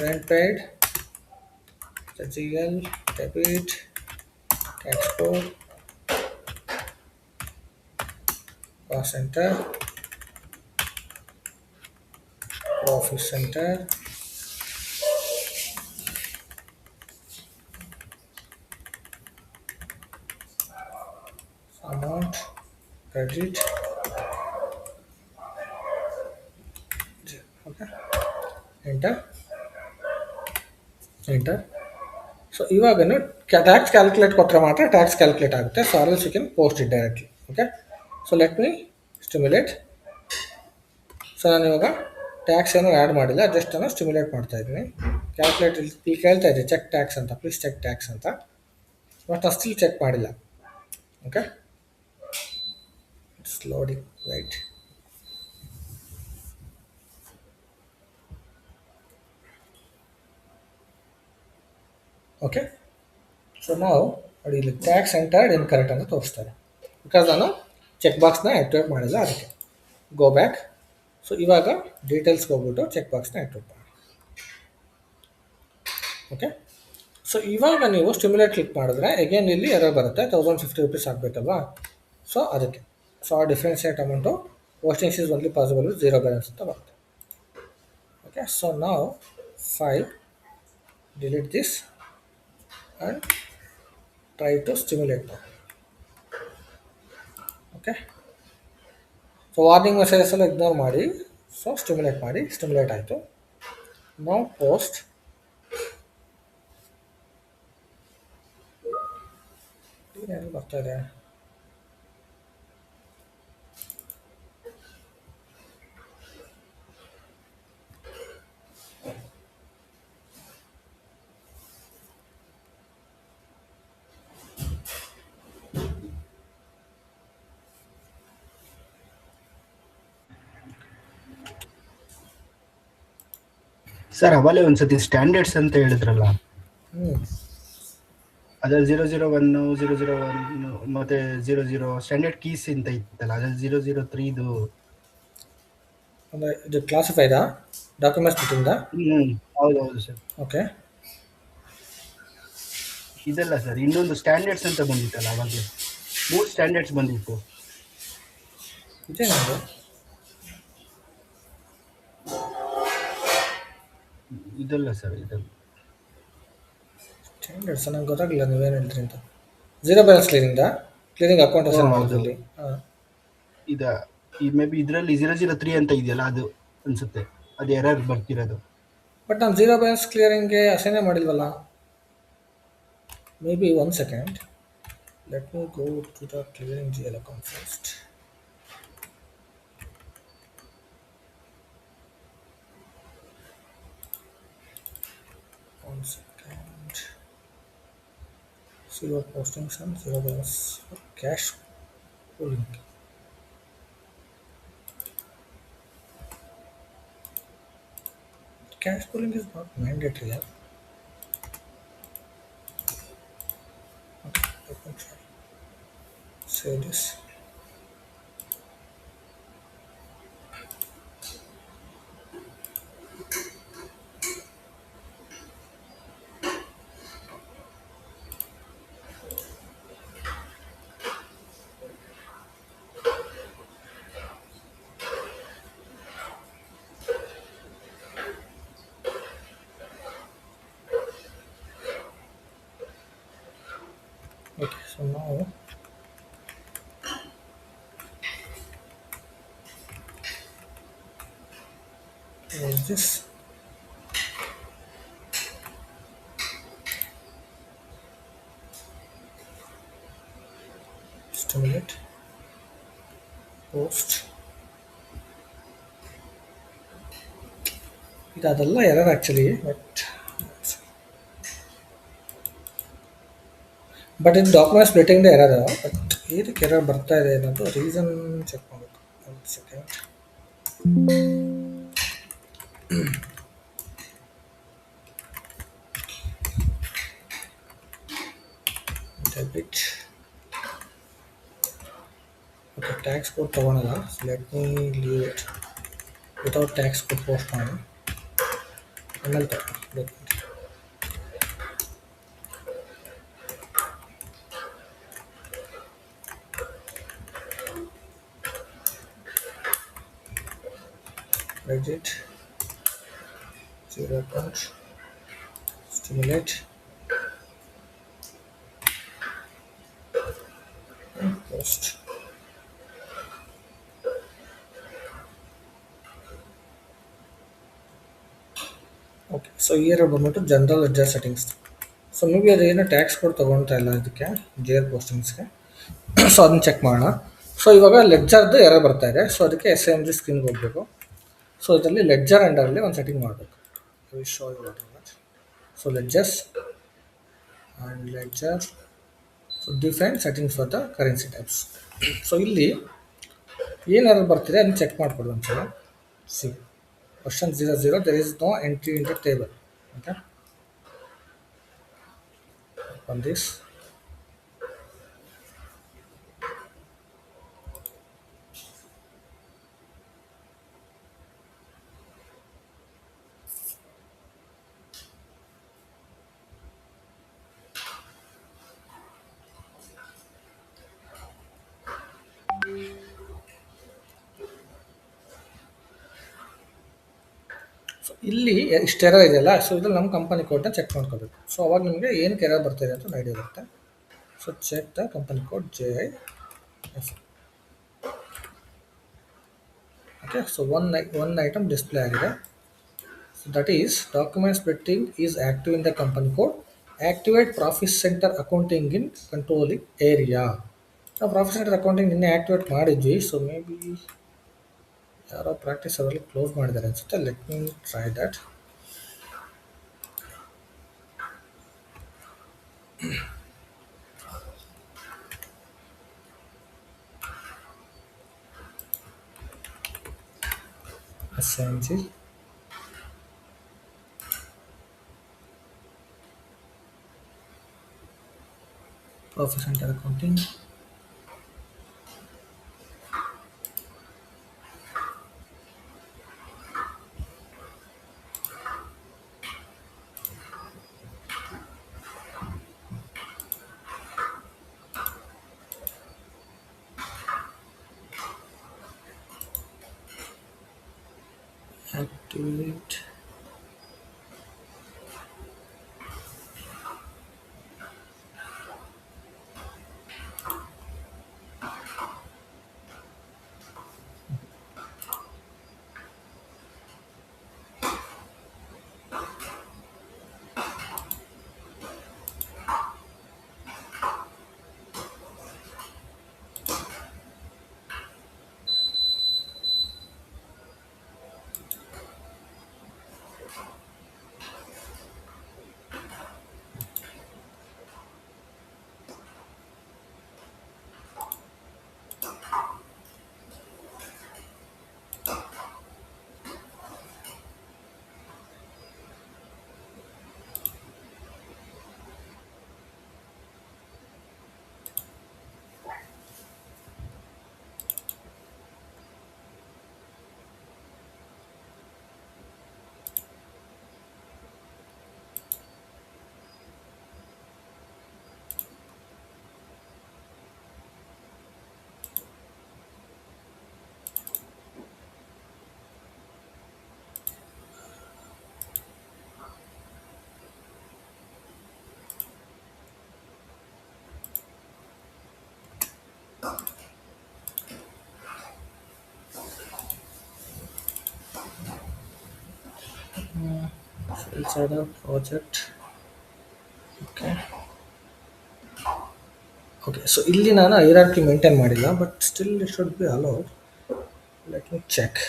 Rent paid, GL, debit, tax code, cost centre, profit center, amount, credit, okay, enter. So ಇವಾಗನು ಟ್ಯಾಕ್ಸ್ ಕ್ಯಾಲ್ಕುಲೇಟ್ ಕೊಟ್ಟರೆ ಮಾತ್ರ ಟ್ಯಾಕ್ಸ್ ಕ್ಯಾಲ್ಕುಲೇಟ್ ಆಗುತ್ತೆ. So or else you can post it directly. Okay, so let me stimulate. So ನಾನು ಇವಾಗ tax ಏನು add ಮಾಡಿಲ್ಲ, just ನಾನು stimulate ಮಾಡ್ತಾ ಇದ್ದೀನಿ. ಕ್ಯಾಲ್ಕುಲೇಟ್ ಇಲ್ಲಿ ಕೇಳ್ತಾ ಇದೆ ಚೆಕ್ ಟ್ಯಾಕ್ಸ್ ಅಂತ, ಪ್ಲೀಸ್ ಚೆಕ್ ಟ್ಯಾಕ್ಸ್ ಅಂತ, ಬಟ್ ನಾನು ಸ್ಟಿಲ್ ಚೆಕ್ ಮಾಡಿಲ್ಲ. Okay, it's loading right. Okay, so ನಾವು ನೋಡಿ ಇಲ್ಲಿ ಟ್ಯಾಕ್ಸ್ ಎಂಟರ್ಡ್ ಇನ್ಕರೆಕ್ಟ್ ಅಂತ ತೋರಿಸ್ತಾರೆ, ಬಿಕಾಸ್ ನಾನು ಚೆಕ್ ಬಾಕ್ಸ್ನ ಆ್ಯಕ್ಟಿವೇಟ್ ಮಾಡಿಲ್ಲ ಅದಕ್ಕೆ. ಗೋ ಬ್ಯಾಕ್. ಸೊ ಇವಾಗ ಡೀಟೇಲ್ಸ್ಗೆ ಹೋಗ್ಬಿಟ್ಟು ಚೆಕ್ ಬಾಕ್ಸ್ನ ಆ್ಯಕ್ಟಿವೇಟ್ ಮಾಡಿ. ಓಕೆ, ಸೊ ಇವಾಗ ನೀವು ಸ್ಟಿಮ್ಯುಲೇಟ್ ಕ್ಲಿಕ್ ಮಾಡಿದ್ರೆ ಅಗೇನ್ ಇಲ್ಲಿ ಎರರ್ ಬರುತ್ತೆ, 1050 ರೂಪೀಸ್ ಆಗಬೇಕಲ್ವಾ. ಸೊ ಅದಕ್ಕೆ ಸೊ ಆ differentiate amount postings is only possible with zero balance ಅಂತ ಬರುತ್ತೆ. ಓಕೆ, ಸೊ ನಾವು 5 delete this and try to stimulate now. Okay, so warning messages ಎಲ್ಲ ಇಗ್ನೋರ್ ಮಾಡಿ, ಸೊ ಸ್ಟಿಮ್ಯುಲೇಟ್ ಮಾಡಿ. ಸ್ಟಿಮ್ಯುಲೇಟ್ ಆಯಿತು. ನಾವು ಪೋಸ್ಟ್ ಏನು ಬರ್ತಾ ಇದೆ. ಸರ್ ಅವಲೇ ಒಂದ್ಸತಿ ಸ್ಟ್ಯಾಂಡರ್ಡ್ಸ್ ಅಂತ ಹೇಳಿದ್ರಲ್ಲ, ಅದ್ರಲ್ಲಿ 001, 001 ಮತ್ತೆ 00 ಸ್ಟ್ಯಾಂಡರ್ಡ್ ಕೀಸ್ ಅಂತ ಇತ್ತಲ್ಲ, ಅದ್ರಲ್ಲಿ 003 ಅಂದರೆ ಇದು ಕ್ಲಾಸಿಫೈಡಾ ಡಾಕ್ಯುಮೆಂಟ್ಸ್ ಬಿಟ್ಟಿಂದ? ಹೌದೌದು ಸರ್. ಓಕೆ, ಇದಲ್ಲ ಸರ್, ಇನ್ನೊಂದು ಸ್ಟ್ಯಾಂಡರ್ಡ್ಸ್ ಅಂತ ಬಂದಿತ್ತಲ್ಲ, ಅವಾಗಲೇ 3 ಸ್ಟ್ಯಾಂಡರ್ಡ್ಸ್ ಬಂದಿತ್ತು. ಇದೇನದು? ಇದಲ್ಲ ಸರ್, ಇದಲ್ಲ ಸ್ಟ್ಯಾಂಡರ್ಡ್ಸ್. ನಂಗೆ ಗೊತ್ತಾಗಲಿಲ್ಲ ನೀವೇನು ಹೇಳ್ತೀರಿ ಅಂತ. Zero balance cleaning account assign ಮಾಡೋದ್ರಲ್ಲಿ ಈ ಮೇ ಬಿ ಇದರಲ್ಲಿ 003 ಅಂತ ಇದೆಯಲ್ಲ, ಅದು ಅನ್ಸುತ್ತೆ ಅದು ಎರರ್ ಬರ್ತಿರೋದು. ಬಟ್ ನಾನು ಝೀರೋ ಬ್ಯಾಲೆನ್ಸ್ ಕ್ಲಿಯರಿಂಗ್ಗೆ ಅಸೈನೇ ಮಾಡಿಲ್ವಲ್ಲ. May be 1 second, let me go to the clearing GL account first. One second. Zero postings and zero balance for cash pooling. Cash pooling is not mandatory. Yeah? Okay, let me try. Save this. Okay, so now close this. stimulate, post. ಇದೆಲ್ಲ error actually, but ಇದು document splitting error. But ಏನಕ್ಕೆ error ಬರ್ತಾ ಇದೆ ಅನ್ನೋದು reason check ಮಾಡಬೇಕು. ಒಂದು second. Debit. Okay, tax code ತೊಗೊಳಲ್ಲ. Let me leave it without tax code post ಮಾಡಿ ಆಮೇಲೆ ತಗೊಳ್ಳಿ. Exit, 0 account, stimulate, and post. Okay, so ಈ ಎರಡು ಬಂದ್ಬಿಟ್ಟು general ledger settings. So may be ಅದು ಏನೋ ಟ್ಯಾಕ್ಸ್ ಕೋಡ್ ತೊಗೊಳ್ತಾ ಇಲ್ಲ ಇದಕ್ಕೆ ಜಿ ಆರ್ ಪೋಸ್ಟಿಂಗ್ಸ್ಗೆ. ಸೊ ಅದನ್ನ ಚೆಕ್ ಮಾಡೋಣ. ಸೊ ಇವಾಗ ಲೆಡ್ಜರ್ದು ಎರರ್ ಬರ್ತಾ ಇದೆ. ಸೊ ಅದಕ್ಕೆ ಎಸ್ ಎಮ್ ಜಿ ಸ್ಕ್ರೀನ್ಗೆ ಹೋಗಬೇಕು. ಸೊ ಇದರಲ್ಲಿ ಲೆಡ್ಜರ್ ಅಂಡರಲ್ಲಿ ಒಂದು ಸೆಟ್ಟಿಂಗ್ ಮಾಡಬೇಕು. Show so ledgers and ledger, so define settings for the currency types. So ಇಲ್ಲಿ ಏನು ಎರರ್ ಬರ್ತಿದೆ ಅದನ್ನ ಚೆಕ್ ಮಾಡಿಕೊಡು ಒಂದ್ಸಲ. C question 00, there is no entry in the table. Okay, on this. So ಇಲ್ಲಿ ಇಷ್ಟು ಎರರ್ ಇದೆಯಲ್ಲ, ಸೊ ಇದ್ರಲ್ಲಿ ನಮ್ಮ ಕಂಪನಿ ಕೋಡ್ನ ಚೆಕ್ ಮಾಡ್ಕೋಬೇಕು. ಸೊ ಅವಾಗ ನಿಮಗೆ ಏನಕ್ಕೆ ಎರರ್ ಬರ್ತಾಯಿದೆ ಅಂತ ಐಡಿಯಾ ಬರುತ್ತೆ. So check the company code JIF. Okay, so one item display ಆಗಿದೆ. So that is document splitting is active in the company code. Activate profit center accounting in controlling area. ನಾವು profit center accounting ನಿನ್ನೆ activate ಮಾಡಿದ್ವಿ. So may be ಯಾರೋ practice ಅವರಲ್ಲಿ close ಮಾಡಿದ್ದಾರೆ ಅನಿಸುತ್ತೆ. Let me try that. SMG Profit Center Accounting. Activate. Inside a project. Okay. Okay, so ಇಲ್ಲಿ ನಾನು hierarchy maintain ಮಾಡಿಲ್ಲ, but still it should be allowed. Let me check.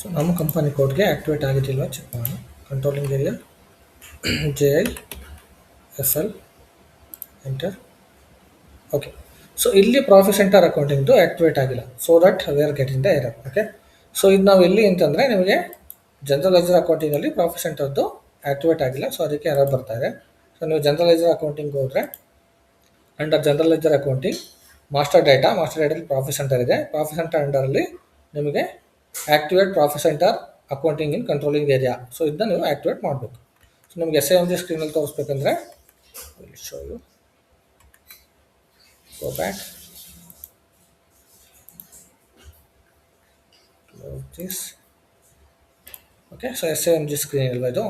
So ನಮ್ಮ company ಕೋಡ್ಗೆ activate ಆಗಿದೆಯಲ್ವ check ಮಾಡೋಣ. Controlling area JIFL enter. Okay, so ಇಲ್ಲಿ profit center ಅಕೌಂಟಿಂಗ್ದು activate ಆಗಿಲ್ಲ, so that we are getting the error. Okay, so ಇದು ನಾವು ಎಲ್ಲಿ ಅಂತಂದರೆ ನಿಮಗೆ ಜನರಲ್ ಲೆಜರ್ ಅಕೌಂಟಿಂಗಲ್ಲಿ ಪ್ರಾಫಿಟ್ ಸೆಂಟರ್ದು ಆ್ಯಕ್ಟಿವೇಟ್ ಆಗಿಲ್ಲ, ಸೊ ಅದಕ್ಕೆ ಎರರ್ ಬರ್ತಾ ಇದೆ. ಸೊ ನೀವು ಜನರಲ್ ಲೆಜರ್ ಅಕೌಂಟಿಂಗ್ ಹೋದರೆ under general ledger accounting master ಡೇಟಾದಲ್ಲಿ ಪ್ರಾಫಿಟ್ ಸೆಂಟರ್ ಇದೆ. ಪ್ರಾಫಿಟ್ ಸೆಂಟರ್ ಅಂಡರಲ್ಲಿ ನಿಮಗೆ activate profit center accounting in controlling area, so ಇದನ್ನ ನೀವು ಆ್ಯಕ್ಟಿವೇಟ್ ಮಾಡಬೇಕು. ಸೊ ನಿಮಗೆ SIMG ಸ್ಕ್ರೀನಲ್ಲಿ ತೋರಿಸ್ಬೇಕಂದ್ರೆ will show you. Go back, close this. Okay, so SIMG screen ಇಲ್ವಾ ಇದು.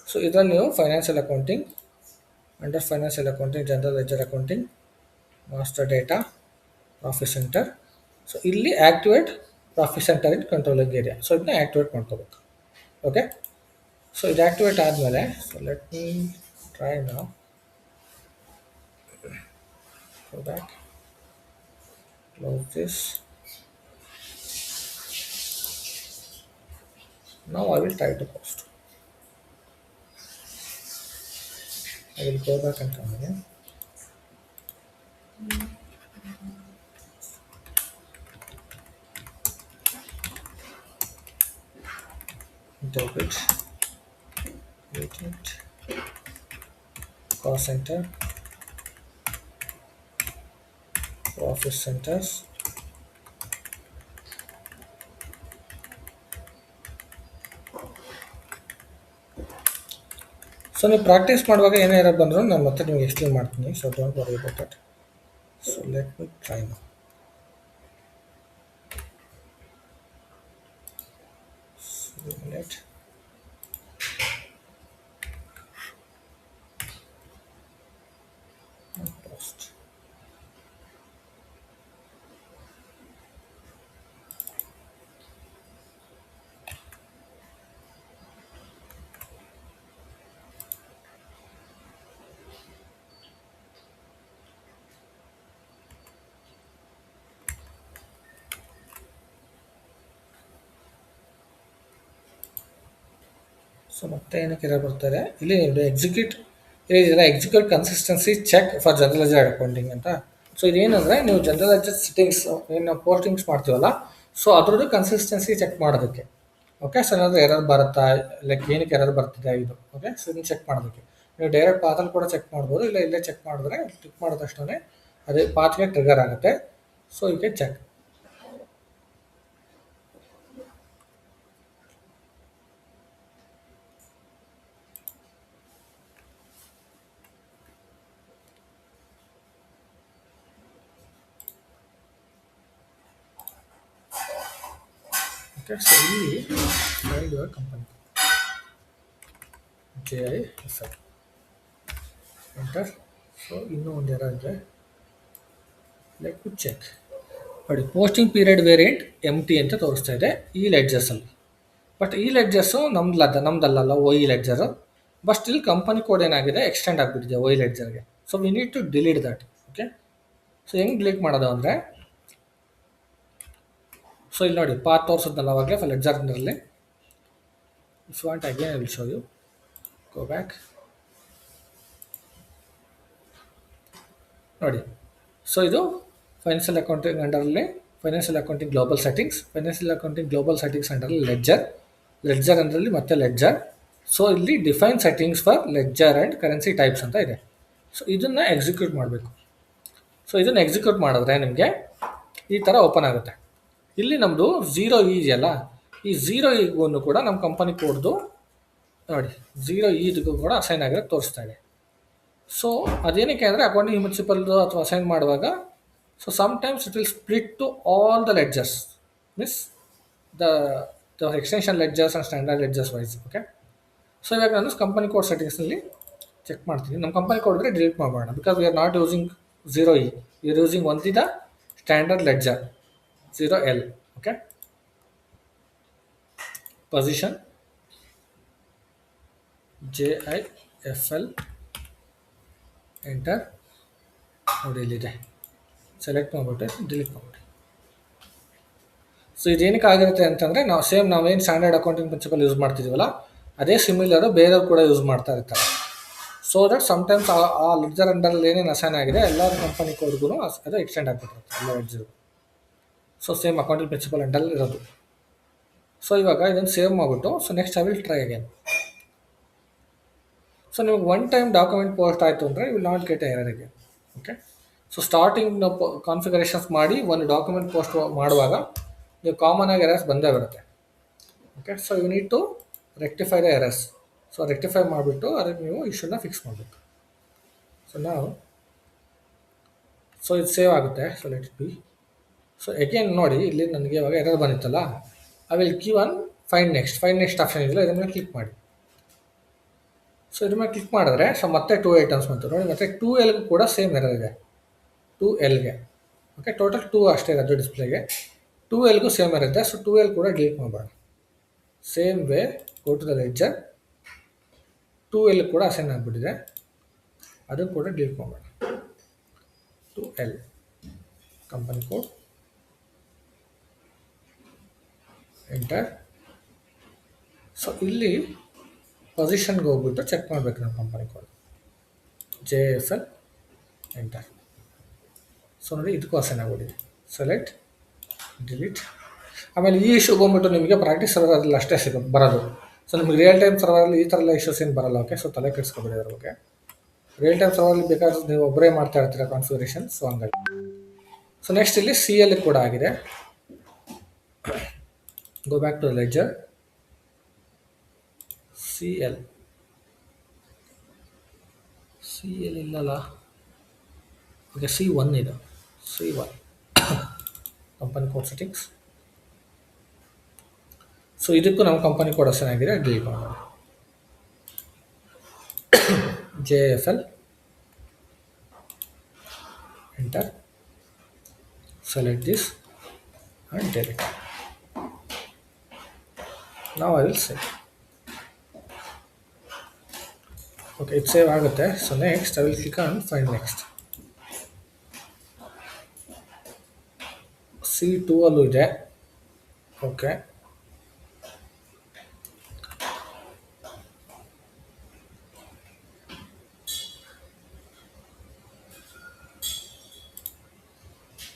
ಸೊ ಇದರಲ್ಲಿ ನೀವು financial accounting, under financial accounting general ledger accounting, master data, profit centre. So ಇಲ್ಲಿ activate profit center in controlling area, so ಇದನ್ನ activate ಮಾಡ್ಕೋಬೇಕು. Okay, so ಇದು activate ಆದಮೇಲೆ, so let me try ನಾವು. ಗೋ back, close this. Now I will try to post. I will go back and come again. Debit, agent, cost center, profit centers. So ನೀವು practice ಮಾಡುವಾಗ ಏನೇ error ಬಂದರೂ ನಾನು ಮತ್ತೆ ನಿಮಗೆ ಎಕ್ಸ್ಪ್ಲೇನ್ ಮಾಡ್ತೀನಿ, so don't worry about that. So let me try now. Post. So ಮತ್ತೆ ಏನಕ್ಕೆ ಎರರ್ ಬರ್ತಾರೆ ಇಲ್ಲಿ execute consistency check for general ledger accounting ಅಂತ. ಸೊ ಇದೇನಂದರೆ ನೀವು ಜನರಲ್ ಲೆಜರ್ ಸೆಟ್ಟಿಂಗ್ಸ್ ಏನು ಪೋಸ್ಟಿಂಗ್ಸ್ ಮಾಡ್ತೀವಲ್ಲ, ಸೊ ಅದ್ರದ್ದು ಕನ್ಸಿಸ್ಟೆನ್ಸಿ ಚೆಕ್ ಮಾಡೋದಕ್ಕೆ. ಓಕೆ, ಸೊ ಏನಾದರೂ ಎರರ್ ಬರುತ್ತಾ, ಲೈಕ್ ಏನಕ್ಕೆ ಎರರ್ ಬರ್ತಿದೆ ಇದು. ಓಕೆ, ಸೊ ಇದನ್ನು ಚೆಕ್ ಮಾಡೋದಕ್ಕೆ ನೀವು ಡೈರೆಕ್ಟ್ ಪಾತಲ್ಲಿ ಕೂಡ ಚೆಕ್ ಮಾಡ್ಬೋದು, ಇಲ್ಲ ಇಲ್ಲೇ ಚೆಕ್ ಮಾಡಿದ್ರೆ ಕ್ಲಿಕ್ ಮಾಡಿದ ತಕ್ಷಣ ಅದೇ ಪಾತ್ಗೆ ಟ್ರಿಗರ್ ಆಗುತ್ತೆ. So you can check. Okay, so ಇಲ್ಲಿ file your company JIFL enter. So ಇನ್ನೂ ಒಂದು ಎರರ್ ಇದೆ, ಲೆಟ್ ಮಿ ಚೆಕ್. ನೋಡಿ, ಪೋಸ್ಟಿಂಗ್ ಪೀರಿಯಡ್ ವೇರಿಯಂಟ್ MT ಅಂತ ತೋರಿಸ್ತಾ ಇದೆ ಈ ಲೆಡ್ಜರ್ಸಲ್ಲಿ. ಬಟ್ ಈ ಲೆಡ್ಜರ್ಸು ನಮ್ದಲ್ಲ OE ledger. But still company code ಏನಾಗಿದೆ ಎಕ್ಸ್ಟೆಂಡ್ ಆಗಿಬಿಟ್ಟಿದೆ OE ಲೆಡ್ಜರ್ಗೆ. So we need to delete that. Okay, so ಹೆಂಗೆ ಡಿಲೀಟ್ ಮಾಡೋದು ಅಂದರೆ, ಸೊ ಇಲ್ಲಿ ನೋಡಿ ಪಾತ್ ತೋರಿಸೋದಲ್ಲ ಅವಾಗಲೇ ಲೆಡ್ಜರ್ನಲ್ಲಿ. If you want again I will show you. Go back, ನೋಡಿ. ಸೊ ಇದು ಫೈನಾನ್ಷಿಯಲ್ ಅಕೌಂಟಿಂಗ್ ಅಂಡರಲ್ಲಿ financial accounting global settings. Financial accounting global settings ಅಂಡರಲ್ಲಿ ಲೆಡ್ಜರ್ ಅಂದ್ರಲ್ಲಿ ಮತ್ತೆ ಲೆಡ್ಜರ್. ಸೊ ಇಲ್ಲಿ define settings for ledger and currency types ಅಂತ ಇದೆ. So ಇದನ್ನು ಎಕ್ಸಿಕ್ಯೂಟ್ ಮಾಡಬೇಕು. ಸೊ ಇದನ್ನು ಎಕ್ಸಿಕ್ಯೂಟ್ ಮಾಡಿದ್ರೆ ನಿಮಗೆ ಈ ಥರ ಓಪನ್ ಆಗುತ್ತೆ. ಇಲ್ಲಿ ನಮ್ಮದು 0E ಇದೆಯಲ್ಲ, ಈ 0E ಕೂಡ ನಮ್ಮ ಕಂಪನಿ ಕೋಡ್ದು ನೋಡಿ 0E ಕೂಡ ಅಸೈನ್ ಆಗಿರೋದು ತೋರಿಸ್ತಾ ಇದೆ. ಸೊ ಅದೇನಕ್ಕೆ ಅಂದರೆ ಅಕೌಂಟಿಂಗ್ ಮುನ್ಸಿಪಲ್ದು ಅಥವಾ ಅಸೈನ್ ಮಾಡುವಾಗ, so sometimes it will split to all the ledgers, means the extension ledgers and standard ledgers wise. Okay, so ಇವಾಗ ನಾನು ಕಂಪನಿ ಕೋಡ್ ಸೆಟ್ಟಿಂಗ್ಸ್ನಲ್ಲಿ ಚೆಕ್ ಮಾಡ್ತೀನಿ. ನಮ್ಮ ಕಂಪನಿ ಕೋಡ್ ಇದ್ರೆ ಡಿಲೀಟ್ ಮಾಡೋಣ, because we are not using 0E, we are using only the standard ledger 0L. Okay, position JIFL, enter. ನೋಡಿ ಇಲ್ಲಿದೆ, select ಮಾಡಿಬಿಟ್ಟು ಡಿಲೀಟ್ ಮಾಡಿಬಿಡಿ. ಸೊ ಇದೇನಕ್ಕೆ ಆಗಿರುತ್ತೆ ಅಂತಂದರೆ ನಾವೇನು ಸ್ಟ್ಯಾಂಡರ್ಡ್ ಅಕೌಂಟಿಂಗ್ ಪ್ರಿನ್ಸಿಪಲ್ ಯೂಸ್ ಮಾಡ್ತಿದ್ದೀವಲ್ಲ ಅದೇ ಸಿಮಿಲರು ಬೇರೆಯವ್ರು ಕೂಡ ಯೂಸ್ ಮಾಡ್ತಾ ಇರ್ತಾರೆ. ಸೊ ದಟ್ ಸಮ್ಟೈಮ್ಸ್ ಆ ಲೆಡ್ಜರ್ ಅಂಡರಲ್ಲಿ ಏನೇನು ಅಸೈನ್ ಆಗಿದೆ ಎಲ್ಲರ ಕಂಪನಿ ಕೋಡ್ಗೂ ಅದು ಎಕ್ಸ್ಟೆಂಡ್ ಆಗಿಬಿಟ್ಟಿರುತ್ತೆ ಎಲ್ಲ ಲೆಡ್ಜರ್ಗೂ. ಸೊ ಸೇಮ್ ಅಕೌಂಟಿಂಗ್ ಪ್ರಿನ್ಸಿಪಲ್ ಅಂಡರಲ್ಲಿ ಇರೋದು. ಸೊ ಇವಾಗ ಇದನ್ನು ಸೇವ್ ಮಾಡಿಬಿಟ್ಟು, so next I will try again. So ನಿಮಗೆ ಒನ್ ಟೈಮ್ ಡಾಕ್ಯುಮೆಂಟ್ ಪೋಸ್ಟ್ ಆಯಿತು ಅಂದರೆ you will not get error again. Okay, so starting ನಾವು ಕಾನ್ಫಿಗರೇಷನ್ಸ್ ಮಾಡಿ ಒಂದು ಡಾಕ್ಯುಮೆಂಟ್ ಪೋಸ್ಟ್ ಮಾಡುವಾಗ ನೀವು ಕಾಮನ್ ಆಗಿ ಎರರ್ಸ್ ಬಂದೇ ಬರುತ್ತೆ. Okay, so you need to rectify the errors. So rectify ಮಾಡಿಬಿಟ್ಟು ಅದಕ್ಕೆ ನೀವು ಇಶ್ಯೂನ ಫಿಕ್ಸ್ ಮಾಡಬೇಕು. ಸೊ ಇದು ಸೇವ್ ಆಗುತ್ತೆ. So let it be. So again ನೋಡಿ ಇಲ್ಲಿ ನನಗೆ ಇವಾಗ ಎರರ್ ಬಂದಿತ್ತಲ್ಲ, I will give one find next option ಇದೆಯಲ್ಲ, ಇದ್ರ ಮೇಲೆ ಕ್ಲಿಕ್ ಮಾಡಿ. ಸೊ ಇದ್ರ ಮೇಲೆ ಕ್ಲಿಕ್ ಮಾಡಿದ್ರೆ ಸೊ ಮತ್ತೆ 2 ಐಟಮ್ಸ್ ಬಂತು ನೋಡಿ. ಮತ್ತು 2L ಕೂಡ ಸೇಮ್ ಎರರ್ ಇದೆ, 2Lಗೆ. ಓಕೆ, ಟೋಟಲ್ 2 ಅಷ್ಟೇ ಇರೋದು ಡಿಸ್ಪ್ಲೇಗೆ, 2Lಗೂ ಸೇಮ್ ಇರುತ್ತೆ. ಸೊ 2L ಕೂಡ ಡಿಲೀಟ್ ಮಾಡಬೇಡ. Same way go to the ledger, 2L ಕೂಡ ಅಸೈನ್ ಆಗಿಬಿಟ್ಟಿದೆ, ಅದನ್ನು ಕೂಡ ಡಿಲೀಟ್ ಮಾಡಬೇಡ. 2L company code, enter. So ಇಲ್ಲಿ ಪೊಸಿಷನ್ಗೆ ಹೋಗ್ಬಿಟ್ಟು ಚೆಕ್ ಮಾಡಬೇಕು ನಮ್ಮ company code, JFL, enter. So ನೋಡಿ ಇದಕ್ಕೂ ಅಸೈನ್ ಆಗಿಬಿಟ್ಟಿದೆ. Select, delete. ಆಮೇಲೆ ಈ ಇಶ್ಯೂಗೆ ಹೋಗ್ಬಿಟ್ಟು ನಿಮಗೆ ಪ್ರಾಕ್ಟೀಸ್ ಸರ್ವರಲ್ಲಿ ಅಷ್ಟೇ ಬರೋದು. ಸೊ ನಿಮಗೆ ರಿಯಲ್ ಟೈಮ್ ಸರ್ವರಲ್ಲಿ ಈ ಥರ ಎಲ್ಲ ಇಶ್ಯೂಸ್ ಏನು ಬರಲ್ಲ. ಓಕೆ, ಸೊ ತಲೆ ಕೆಡಿಸ್ಕೊಬೇಡಿ ಅದ್ರ ಬಗ್ಗೆ. ರಿಯಲ್ ಟೈಮ್ ಸರ್ವರಲ್ಲಿ ಬೇಕಾದ್ರೆ ನೀವು ಒಬ್ಬರೇ ಮಾಡ್ತಾ ಇರ್ತೀರ ಕಾನ್ಫಿಗರೇಷನ್. ಸೊ ಹಂಗಾಗಿ ಸೊ ನೆಕ್ಸ್ಟ್ ಇಲ್ಲಿ CL ಕೂಡ ಆಗಿದೆ. Go back to ledger, CL ಇಲ್ಲಲ್ಲ. ಓಕೆ, C1 ಇದು, C1 company code settings. So ಇದಕ್ಕೂ ನಮ್ಮ ಕಂಪನಿ ಕೋಡ್ ಅಸೈನ್ ಆಗಿದೆ, ಡಿಲೀಟ್ ಮಾಡೋಣ. JFL, enter. Select this and delete. Now I will save. Okay, it save ಆಗುತ್ತೆ. So next I will click on find next. C2 ಅಲ್ಲೂ ಇದೆ. Okay,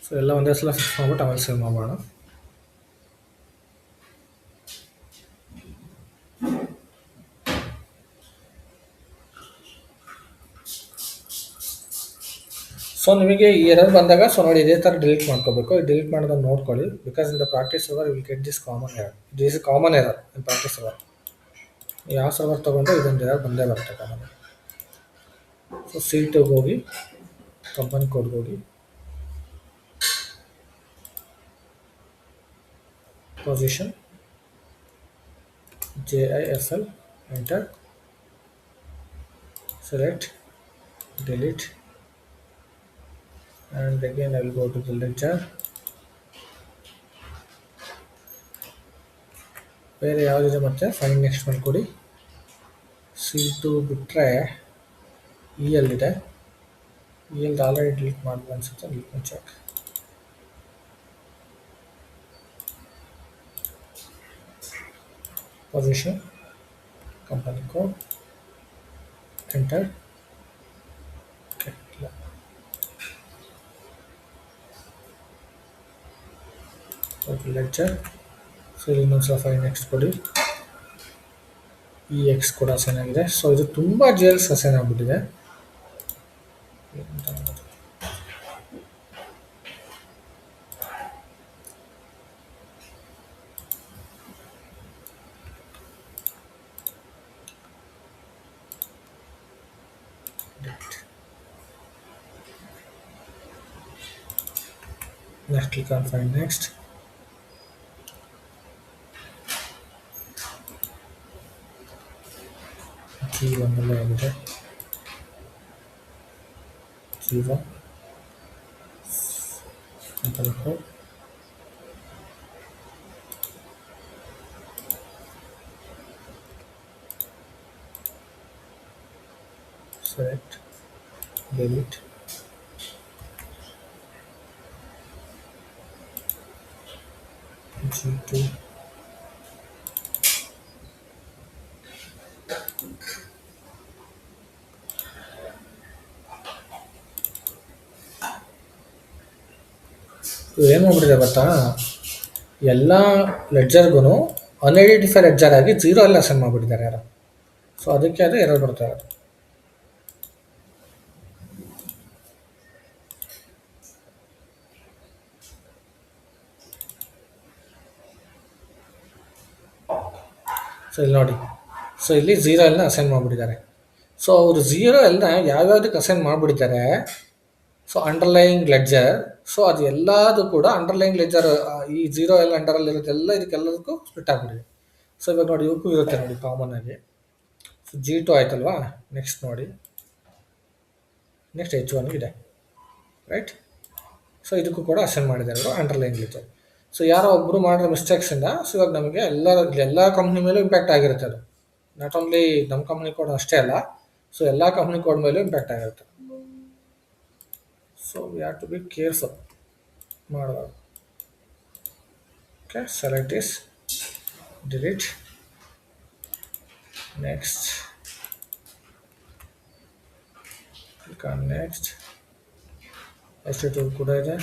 so ಎಲ್ಲ ಒಂದೇ ಸಲ ಫಿಕ್ಸ್ ಮಾಡ್ಬಿಟ್ಟು ಆಮೇಲೆ ಸೇವ್ ಮಾಡೋಣ. ಸೊ ನಿಮಗೆ ಈ ಎರರ್ ಬಂದಾಗ ಸೊ ನೋಡಿ ಇದೇ ಥರ ಡಿಲೀಟ್ ಮಾಡ್ಕೋಬೇಕು. ಡಿಲೀಟ್ ಮಾಡೋದನ್ನು ನೋಡ್ಕೊಳ್ಳಿ, because in the practice server will get this common error. This common error in practice server. ಯಾವ ಸರ್ವರ್ ತೊಗೊಂಡ್ರೆ ಇದೊಂದು ಎರರ್ ಬಂದೇ ಬರುತ್ತೆ ಕಾಮನ್. ಸೊ C2ಗೆ ಹೋಗಿ ಕಂಪನಿ ಕೋಡ್ಗೆ ಹೋಗಿ position JIFL, enter. Select, delete, and again I will go to the ledger. ಬೇರೆ ಯಾವುದಿದೆ ಮತ್ತೆ ಫೈಂಡ್ ನೆಕ್ಸ್ಟ್ ಮೇಲೆ ಕೊಡಿ. C2 ಬಿಟ್ಟರೆ EL ಇದೆ. EL ಆಲ್ರೆಡಿ ಡಿಲೀಟ್ ಮಾಡಿದೆ ಅನ್ಸುತ್ತೆ, ಡಿಲೀಟ್ ಮಾಡಿ check. Position company code, enter. Ledger. So ಇಲ್ಲಿ ಇನ್ನೊಂದು ಸಲ ಫೈಲ್ ನೆಕ್ಸ್ಟ್ ಕೊಡಿ. ಈ ಎಕ್ಸ್ ಕೂಡ ಅಸೈನ್ ಆಗಿದೆ. ಸೊ ಇದು ತುಂಬ ಜಿ ಎಲ್ಸ್ ಅಸೈನ್ ಆಗಿಬಿಟ್ಟಿದೆ. Next click on find next. G1 ಅಲ್ಲೇ ಆಗಿದೆ. G1 simple code. Select, delete. G2. ಏನು ಮಾಡ್ಬಿಟ್ಟಿದೆ ಗೊತ್ತಾ, ಎಲ್ಲ ಲೆಡ್ಜರ್ಗೂ ಅನ್ಐಡೆಂಟಿಫೈ ಲೆಡ್ಜರ್ ಆಗಿ 0 ಅಲ್ಲಿ ಅಸೈನ್ ಮಾಡಿಬಿಟ್ಟಿದ್ದಾರೆ ಯಾರು. ಸೊ ಅದಕ್ಕೆ ಅದು ಎರರ್ ಬರ್ತಾ ಇರೋದು. ಸೊ ಇಲ್ಲಿ ನೋಡಿ, ಸೊ ಇಲ್ಲಿ 0 ಎಲ್ಲ ಅಸೈನ್ ಮಾಡಿಬಿಟ್ಟಿದ್ದಾರೆ. ಸೊ ಅವರು 0 ಎಲ್ಲ ಯಾವ್ಯಾವುದಕ್ಕೆ ಅಸೈನ್ ಮಾಡಿಬಿಟ್ಟಿದ್ದಾರೆ, ಸೊ ಅಂಡರ್ಲೈಯಿಂಗ್ ಲೆಡ್ಜರ್. ಸೊ ಅದು ಎಲ್ಲದು ಕೂಡ ಅಂಡರ್ಲೈಯಿಂಗ್ ಲೆಡ್ಜರ್, ಈ 0 ಎಲ್ಲ ಅಂಡರಲ್ಲಿ ಇರೋದೆಲ್ಲ ಇದಕ್ಕೆಲ್ಲದಕ್ಕೂ ಸ್ಪ್ಲಿಟ್ ಆಗಿಬಿಟ್ಟಿದೆ. ಸೊ ಇವಾಗ ನೋಡಿ ಇವಕ್ಕೂ ಇರುತ್ತೆ ನೋಡಿ ಕಾಮನ್ ಆಗಿ. ಸೊ G2 ಆಯ್ತಲ್ವಾ. ನೆಕ್ಸ್ಟ್ ನೋಡಿ, ನೆಕ್ಸ್ಟ್ H1 ಇದೆ ರೈಟ್. ಸೊ ಇದಕ್ಕೂ ಕೂಡ ಅಸೈನ್ ಮಾಡಿದ್ದಾರೆ ಅವರು ಅಂಡರ್ಲೈನ್ ಲೆಡ್ಜರ್. ಸೊ ಯಾರೋ ಒಬ್ಬರು ಮಾಡಿರೋ ಮಿಸ್ಟೇಕ್ಸಿಂದ ಸೊ ಇವಾಗ ನಮಗೆ ಎಲ್ಲ ಕಂಪ್ನಿ ಮೇಲೂ ಇಂಪ್ಯಾಕ್ಟ್ ಆಗಿರುತ್ತೆ. ಅದು ನಾಟ್ ಓನ್ಲಿ ನಮ್ಮ ಕಂಪ್ನಿ ಕೋಡ್ ಅಷ್ಟೇ ಅಲ್ಲ, ಸೊ ಎಲ್ಲ ಕಂಪ್ನಿ ಕೋಡ್ ಮೇಲೂ ಇಂಪ್ಯಾಕ್ಟ್ ಆಗಿರುತ್ತೆ. So we have to be careful ಮಾಡುವಾಗ. Okay, select this, delete, next, click on next. H2 ಕೂಡ ಇದೆ,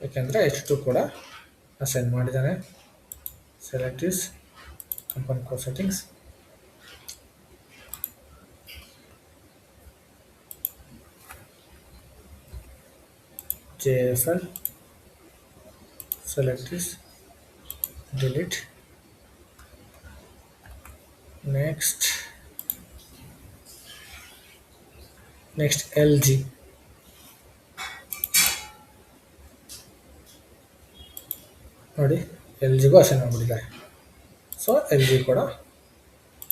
ಯಾಕೆಂದರೆ H2 ಕೂಡ ಅಸೈನ್ ಮಾಡಿದ್ದಾನೆ. Select this, company code settings, JFL, select this, delete, next LG, ನೋಡಿ LGಗೂ ಅಸೈನ್ ಮಾಡಿಬಿಟ್ಟಿದ್ದಾರೆ. ಸೊ LG ಕೂಡ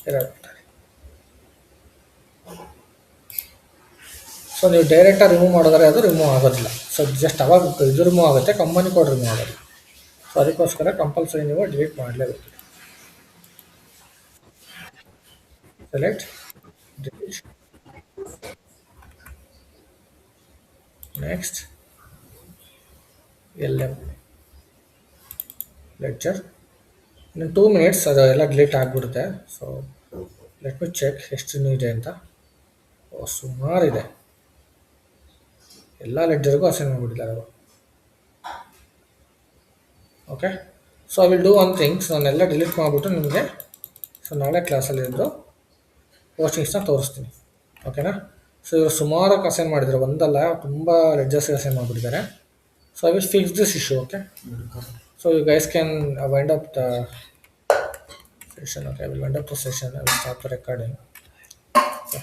ಎರರ್ ಆಗ್ತಾರೆ. ಸೊ ನೀವು ಡೈರೆಕ್ಟಾಗಿ ರಿಮೂವ್ ಮಾಡಿದ್ರೆ ಅದು ರಿಮೂವ್ ಆಗೋದಿಲ್ಲ. ಸೊ ಜಸ್ಟ್ ಅವಾಗ ಇದು ರಿಮೂವ್ ಆಗುತ್ತೆ, ಕಂಪನಿ ಕೋಡ್ ರಿಮೂವ್ ಆಗೋದು. ಸೊ ಅದಕ್ಕೋಸ್ಕರ ಕಂಪಲ್ಸರಿ ನೀವು ಡಿಲೀಟ್ ಮಾಡಲೇಬೇಕು. Select, delete, next LM lecture. ಇನ್ನು 2 ಮಿನಿಟ್ಸ್ ಅದು ಎಲ್ಲ ಡಿಲೀಟ್ ಆಗಿಬಿಡುತ್ತೆ. ಸೊ ಲೆಟ್ ಮಿ ಚೆಕ್ ಎಷ್ಟು ಇದೆ ಅಂತ. ಸುಮಾರಿದೆ, ಎಲ್ಲ ಲೆಡ್ಜರ್ಗೂ ಅಸೈನ್ ಮಾಡಿಬಿಟ್ಟಿದ್ದಾರೆ ಅವರು. Okay, so I will do one things, ನಾನೆಲ್ಲ ಡಿಲೀಟ್ ಮಾಡಿಬಿಟ್ಟು ನಿಮಗೆ ಸೊ ನಾಳೆ ಕ್ಲಾಸಲ್ಲಿ ಇದ್ದು ಪೋಸ್ಟಿಂಗ್ಸ್ನ ತೋರಿಸ್ತೀನಿ. ಓಕೆನಾ. ಸೊ ಇವರು ಸುಮಾರಕ್ಕೆ ಅಸೈನ್ ಮಾಡಿದ್ದಾರೆ, ಒಂದಲ್ಲ ತುಂಬ ಲೆಡ್ಜರ್ಸ್ಗೆ ಅಸೈನ್ ಮಾಡಿಬಿಟ್ಟಿದ್ದಾರೆ. So I will fix this issue. Okay, so you guys can wind up the session. Okay, I will wind up the session. I will stop the recording. Okay.